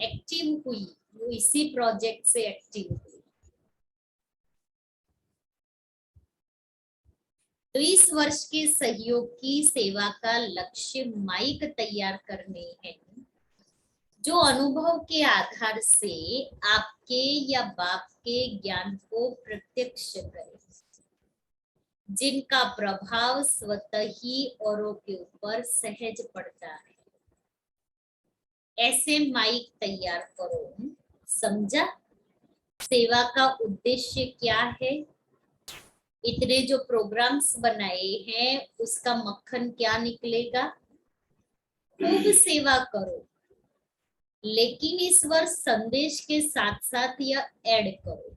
एक्टिव हुई वो इसी प्रोजेक्ट से एक्टिव हुई। तो इस वर्ष के सहयोग की सेवा का लक्ष्य माइक तैयार करने हैं, जो अनुभव के आधार से आपके या बाप के ज्ञान को प्रत्यक्ष करे, जिनका प्रभाव स्वतः ही औरों के ऊपर सहज पड़ता है। ऐसे माइक तैयार करो। समझा सेवा का उद्देश्य क्या है? इतने जो प्रोग्राम्स बनाए हैं उसका मक्खन क्या निकलेगा? खूब सेवा करो, लेकिन इस वर्ष संदेश के साथ साथ यह ऐड करो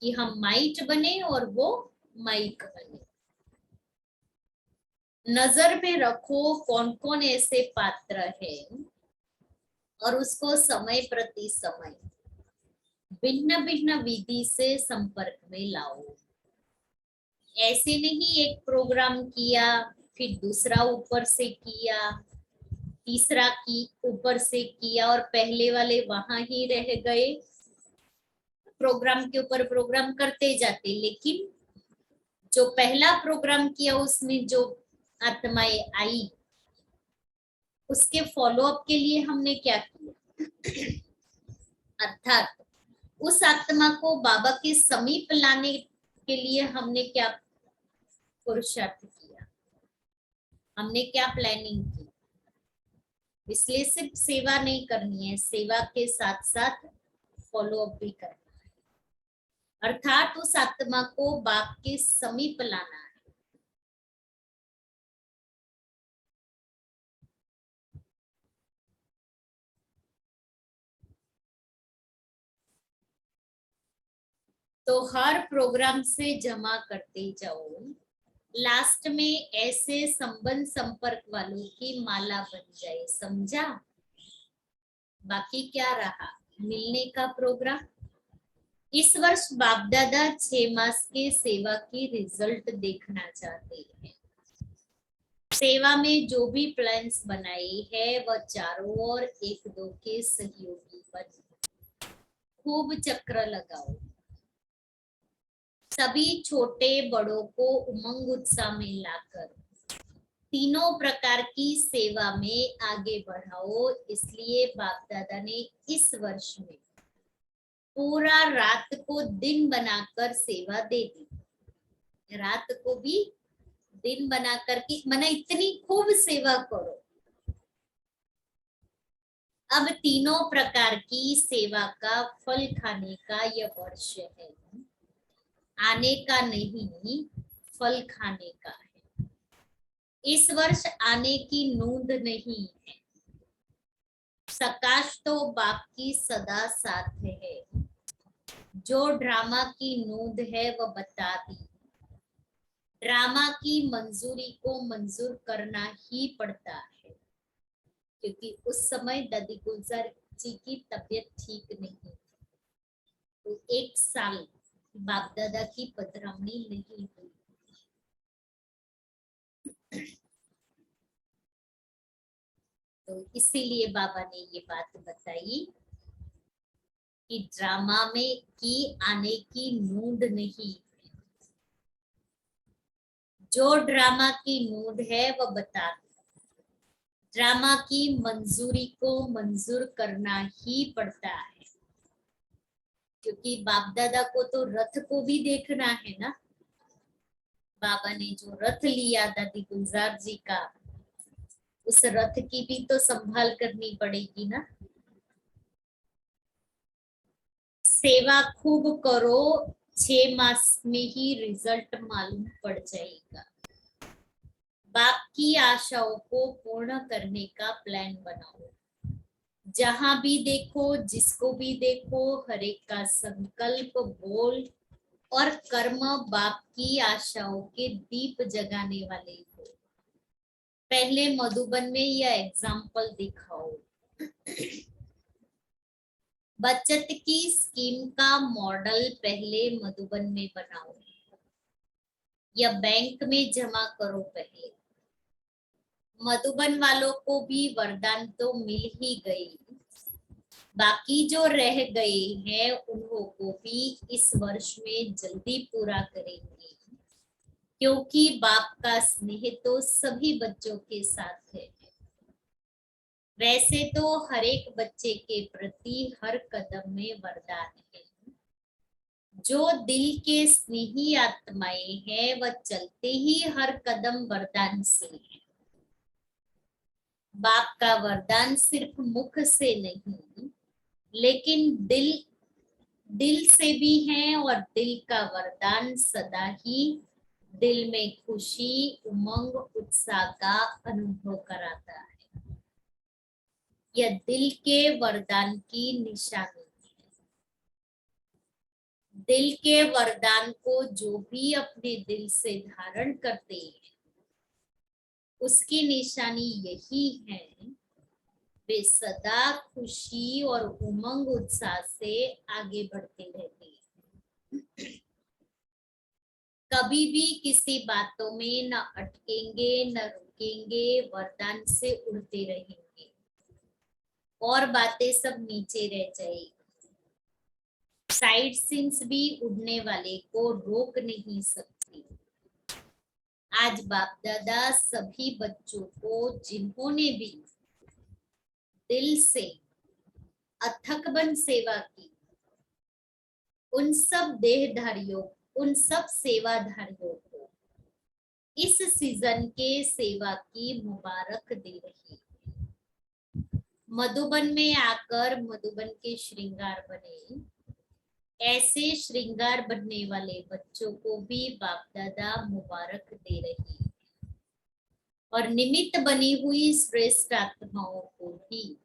कि हम माइट बने और वो माइक बने। नजर में रखो कौन कौन ऐसे पात्र है और उसको समय प्रति समय भिन्न भिन्न विधि से संपर्क में लाओ। ऐसे नहीं एक प्रोग्राम किया फिर दूसरा ऊपर से किया, तीसरा की ऊपर से किया और पहले वाले वहां ही रह गए। प्रोग्राम के ऊपर प्रोग्राम करते जाते, लेकिन जो पहला प्रोग्राम किया उसमें जो आत्माएं आई, उसके फॉलो अप के लिए हमने क्या किया, अर्थात उस आत्मा को बाबा के समीप लाने के लिए हमने क्या पुरुषार्थ किया, हमने क्या प्लानिंग की। इसलिए सिर्फ सेवा नहीं करनी है, सेवा के साथ साथ फॉलो अप भी करना है, अर्थात उस आत्मा को बाप के समीप लाना है। तो हर प्रोग्राम से जमा करते जाओ, लास्ट में ऐसे संबंध संपर्क वालों की माला बन जाए, समझा। बाकी क्या रहा, मिलने का प्रोग्राम। इस वर्ष बाप दादा 6 मास के सेवा की रिजल्ट देखना चाहते हैं। सेवा में जो भी प्लान्स बनाए हैं वह चारों ओर एक दो के सहयोगी बन खूब चक्र लगाओ। सभी छोटे बड़ों को उमंग उत्साह में लाकर तीनों प्रकार की सेवा में आगे बढ़ाओ। इसलिए बाप दादा ने इस वर्ष में पूरा रात को दिन बनाकर सेवा दे दी, रात को भी दिन बनाकर के मना इतनी खूब सेवा करो। अब तीनों प्रकार की सेवा का फल खाने का यह वर्ष है, आने का नहीं, फल खाने का है। इस वर्ष आने की नूंद नहीं है, सकाश तो बाप की सदा साथ है। जो ड्रामा की नूंद है वह बता दी, ड्रामा की मंजूरी को मंजूर करना ही पड़ता है, क्योंकि उस समय दादी गुलजार जी की तबीयत ठीक नहीं थी, तो 1 साल बाप दादा की पधरावनी नहीं हुई। तो इसीलिए बाबा ने ये बात बताई कि ड्रामा में की आने की नूंद नहीं, जो ड्रामा की नूंद है वह बता दो, ड्रामा की मंजूरी को मंजूर करना ही पड़ता है, क्योंकि बाप दादा को तो रथ को भी देखना है ना। बाबा ने जो रथ लिया दादी गुलजार जी का, उस रथ की भी तो संभाल करनी पड़ेगी ना। सेवा खूब करो, 6 मास में ही रिजल्ट मालूम पड़ जाएगा। बाप की आशाओं को पूर्ण करने का प्लान बनाओ। जहां भी देखो, जिसको भी देखो, हर एक का संकल्प, बोल और कर्म बाप की आशाओं के दीप जगाने वाले हो। पहले मधुबन में यह एग्जाम्पल दिखाओ। बचत की स्कीम का मॉडल पहले मधुबन में बनाओ, या बैंक में जमा करो पहले। मधुबन वालों को भी वरदान तो मिल ही गई, बाकी जो रह गए हैं उनको को भी इस वर्ष में जल्दी पूरा करेंगे, क्योंकि बाप का स्नेह तो सभी बच्चों के साथ है। वैसे तो हर एक बच्चे के प्रति हर कदम में वरदान है। जो दिल के स्नेही आत्माएं हैं वह चलते ही हर कदम वरदान से है। बाप का वरदान सिर्फ मुख से नहीं, लेकिन दिल से भी है, और दिल का वरदान सदा ही दिल में खुशी, उमंग, उत्साह का अनुभव कराता है। यह दिल के वरदान की निशानी है। दिल के वरदान को जो भी अपने दिल से धारण करते हैं, उसकी निशानी यही है, वे सदा खुशी और उमंग उत्साह से आगे बढ़ते रहते हैं। कभी भी किसी बातों में न अटकेंगे, न रुकेंगे, वरदान से उड़ते रहेंगे, और बातें सब नीचे रह जाएगी। साइड सीन्स भी उड़ने वाले को रोक नहीं सकती, आज बाप दादा सभी बच्चों को जिन्होंने भी दिल से अथक बन सेवा की, उन सब देहधारियों, उन सब सेवाधारियों को इस सीजन के सेवा की मुबारक दे रही। मधुबन में आकर मधुबन के श्रृंगार बने, ऐसे श्रृंगार बनने वाले बच्चों को भी बाप दादा मुबारक दे रही और निमित्त बनी हुई श्रेष्ठ आत्माओं को भी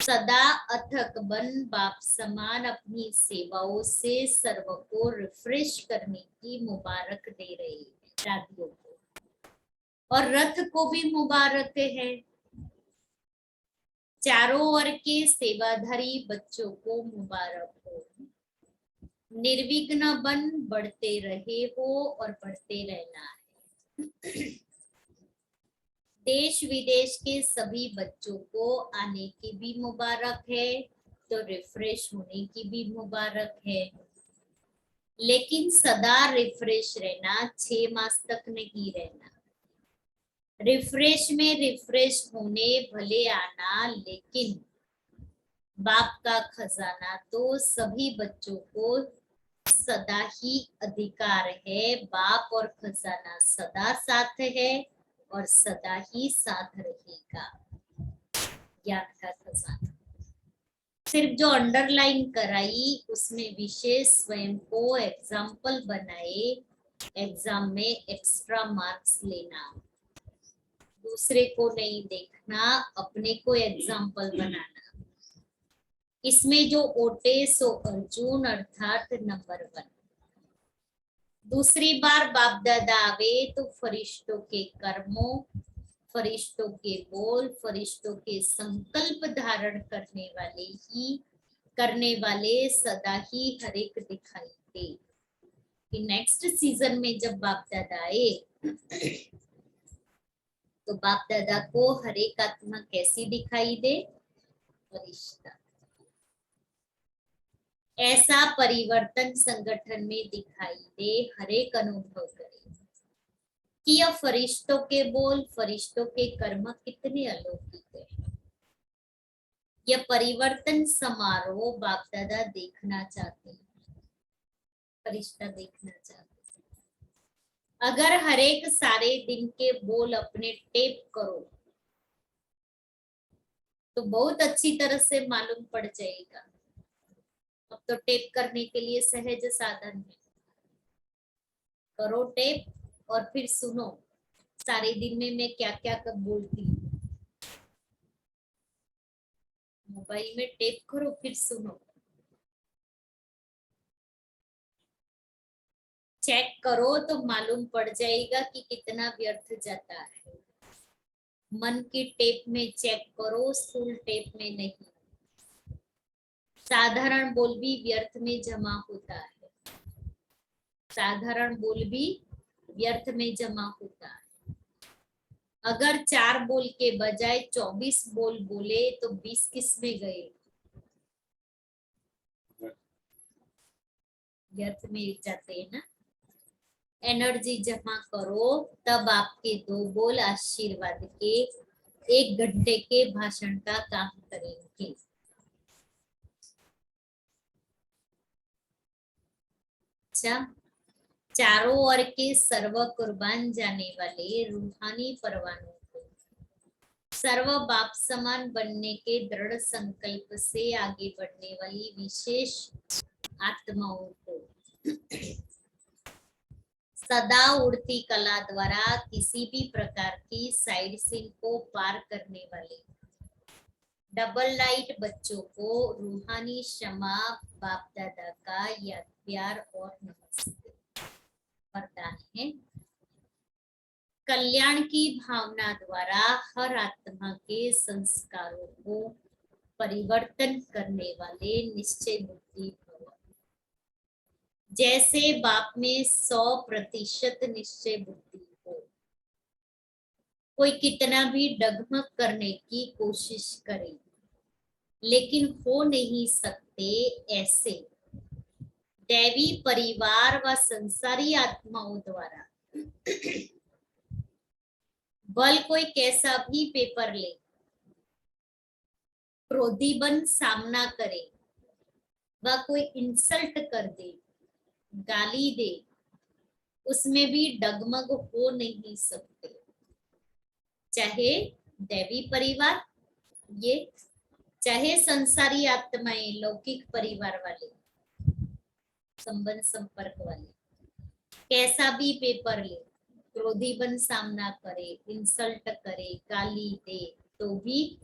सदा अथक बन बाप समान अपनी सेवाओं से सर्व को रिफ्रेश करने की मुबारक दे रहे दादियों को, और रथ को भी मुबारक है। चारों ओर के सेवाधारी बच्चों को मुबारक हो, निर्विघ्न बन बढ़ते रहे हो और बढ़ते रहना है। देश विदेश के सभी बच्चों को आने की भी मुबारक है, तो रिफ्रेश होने की भी मुबारक है, लेकिन सदा रिफ्रेश रहना, 6 मास तक नहीं रहना। रिफ्रेश में रिफ्रेश होने भले आना, लेकिन बाप का खजाना तो सभी बच्चों को सदा ही अधिकार है। बाप और खजाना सदा साथ है और सदा ही साथ रहेगा। ज्ञान का खजाना सिर्फ जो अंडरलाइन कराई उसमें विशेष स्वयं को एग्जाम्पल बनाए, एग्जाम में एक्स्ट्रा मार्क्स लेना, दूसरे को नहीं देखना, अपने को एग्जाम्पल बनाना। इसमें जो ओटे सो अर्जुन अर्थात नंबर 1। दूसरी बार बाप दादा आवे तो फरिश्तों के कर्मों, फरिश्तों के बोल, फरिश्तों के संकल्प धारण करने वाले सदा ही हर एक दिखाई दे। कि नेक्स्ट सीजन में जब बाप दादा आए तो बाप दादा को हर एक आत्मा कैसी दिखाई दे? फरिश्ता। ऐसा परिवर्तन संगठन में दिखाई दे, हर एक अनुभव करे कि यह फरिश्तों के बोल, फरिश्तों के कर्म कितने अलौकिक है। यह परिवर्तन समारोह बाप दादा देखना चाहते हैं, फरिश्ता देखना चाहते हैं। अगर हर एक सारे दिन के बोल अपने टेप करो तो बहुत अच्छी तरह से मालूम पड़ जाएगा। अब तो टेप करने के लिए सहज साधन है, करो टेप और फिर सुनो सारे दिन में मैं क्या क्या कब बोलती हूँ। मोबाइल में टेप करो फिर सुनो, चेक करो तो मालूम पड़ जाएगा कि कितना व्यर्थ जाता है। मन की टेप में चेक करो, स्थूल टेप में नहीं। साधारण बोल भी व्यर्थ में जमा होता है, साधारण बोल भी व्यर्थ में जमा होता है। अगर 4 बोल के बजाय 24 बोल बोले तो 20 किस में गए? व्यर्थ में जाते हैं ना। एनर्जी जमा करो तब आपके 2 बोल आशीर्वाद के 1 घंटे के भाषण का काम करेंगे। चारों ओर के सर्व कुर्बान जाने वाले रूहानी परवानों को सर्व बाप समान बनने के दृढ़ संकल्प से आगे बढ़ने वाली विशेष आत्माओं को सदा उड़ती कला द्वारा किसी भी प्रकार की साइड सीन को पार करने वाले डबल लाइट बच्चों को रूहानी क्षमा बाप दादा का याद प्यार और नमस्ते वरदान है। कल्याण की भावना द्वारा हर आत्मा के संस्कारों को परिवर्तन करने वाले निश्चय बुद्धि भव। जैसे बाप में 100% निश्चय बुद्धि हो, कोई कितना भी डगमग करने की कोशिश करे लेकिन हो नहीं सकते, ऐसे दैवी परिवार व संसारी आत्माओं द्वारा बल कोई कैसा भी पेपर ले, क्रोधी बन सामना करे, व कोई इंसल्ट कर दे, गाली दे, उसमें भी डगमग हो नहीं सकते। चाहे दैवी परिवार ये, चाहे संसारी आत्माएं, लौकिक परिवार वाले, संबंध संपर्क वाले, कैसा भी पेपर ले, क्रोधी बन सामना करे, इंसल्ट करे, गाली दे, तो भी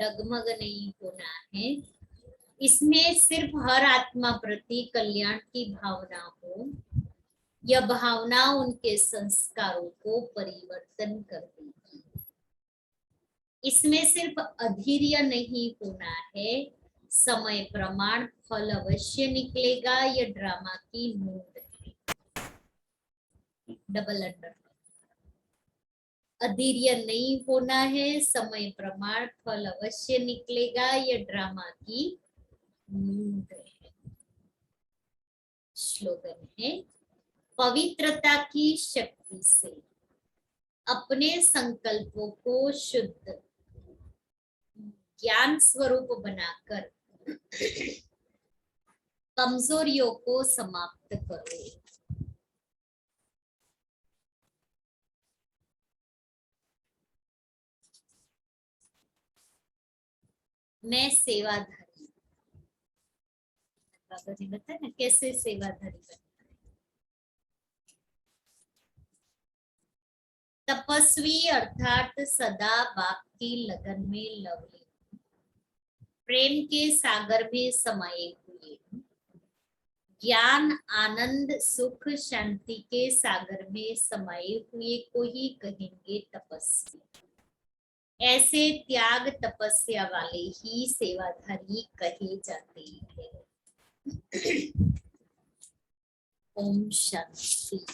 डगमग नहीं होना है। इसमें सिर्फ हर आत्मा प्रति कल्याण की भावना हो। यह भावना उनके संस्कारों को परिवर्तन कर देगी। इसमें सिर्फ अधीर्य नहीं होना है, समय प्रमाण फल अवश्य निकलेगा। यह ड्रामा की मूड है। डबल अंडर, अधीर्य नहीं होना है, समय प्रमाण फल अवश्य निकलेगा। यह ड्रामा की मूड है। स्लोगन है, पवित्रता की शक्ति से अपने संकल्पों को शुद्ध ज्ञान स्वरूप बनाकर कमजोरियों को समाप्त करो। मैं सेवाधारी, बाबा जी बताए ना कैसे सेवाधारी बनना है। तपस्वी अर्थात सदा बाप की लगन में लवलीन, प्रेम के सागर में समाये हुए, ज्ञान आनंद सुख शांति के सागर में समाये हुए को ही कहेंगे तपस्वी। ऐसे त्याग तपस्या वाले ही सेवाधारी कहे जाते हैं। ओम शांति।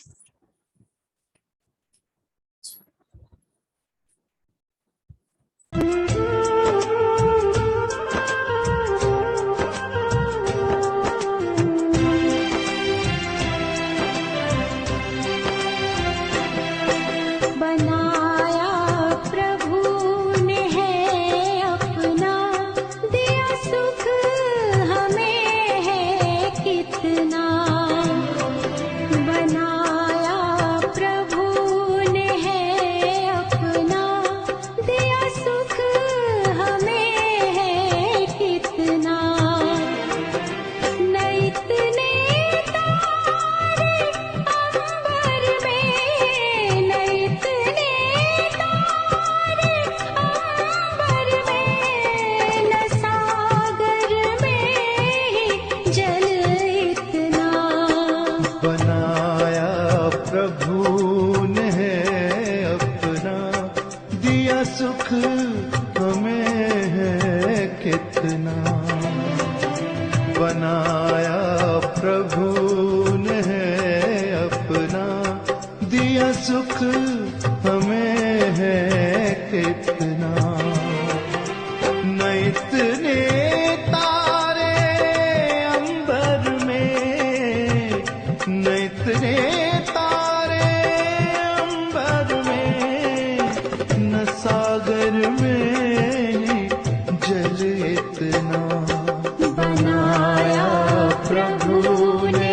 बनाया प्रभु ने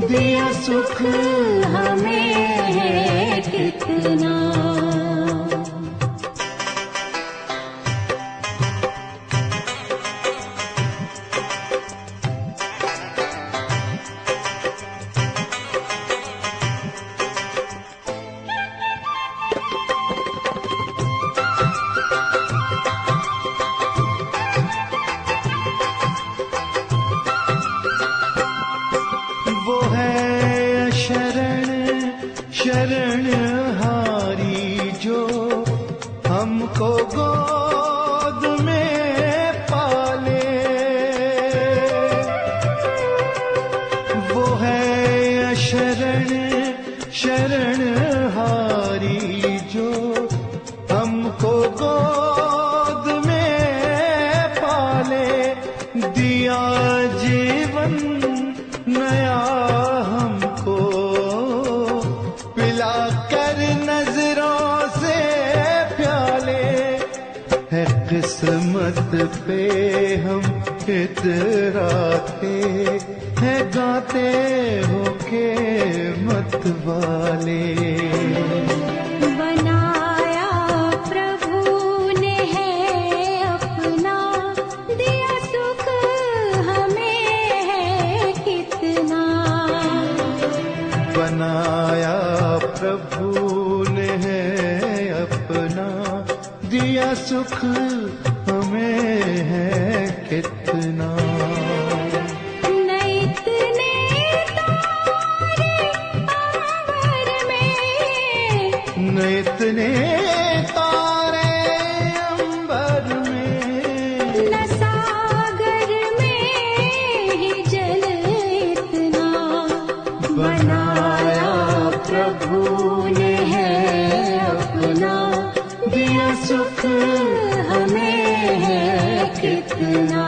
दिया सुख हमें है कितना। वो है शरणहारी जो हमको गोद में पाले। वो है शरणहारी जो हमको गोद में पाले। दिया जीवन नया हमको पिला कर नजरों से प्याले। है किस्मत पे हम इतराते हैं गाते हो के मत वाले। बनाया प्रभु ने है अपना, दिया सुख हमें है कितना। बनाया प्रभु ने है अपना, दिया सुख हमें है कितना। न इतने तारे अंबर में, न इतने तारे अंबर में, न सागर में ही जल इतना। बनाया प्रभु ने है अपना, दिया सुख हमें है कितना।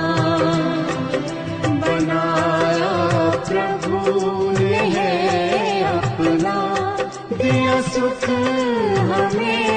बनाया प्रभु ने है अपना, दिया सुख हमें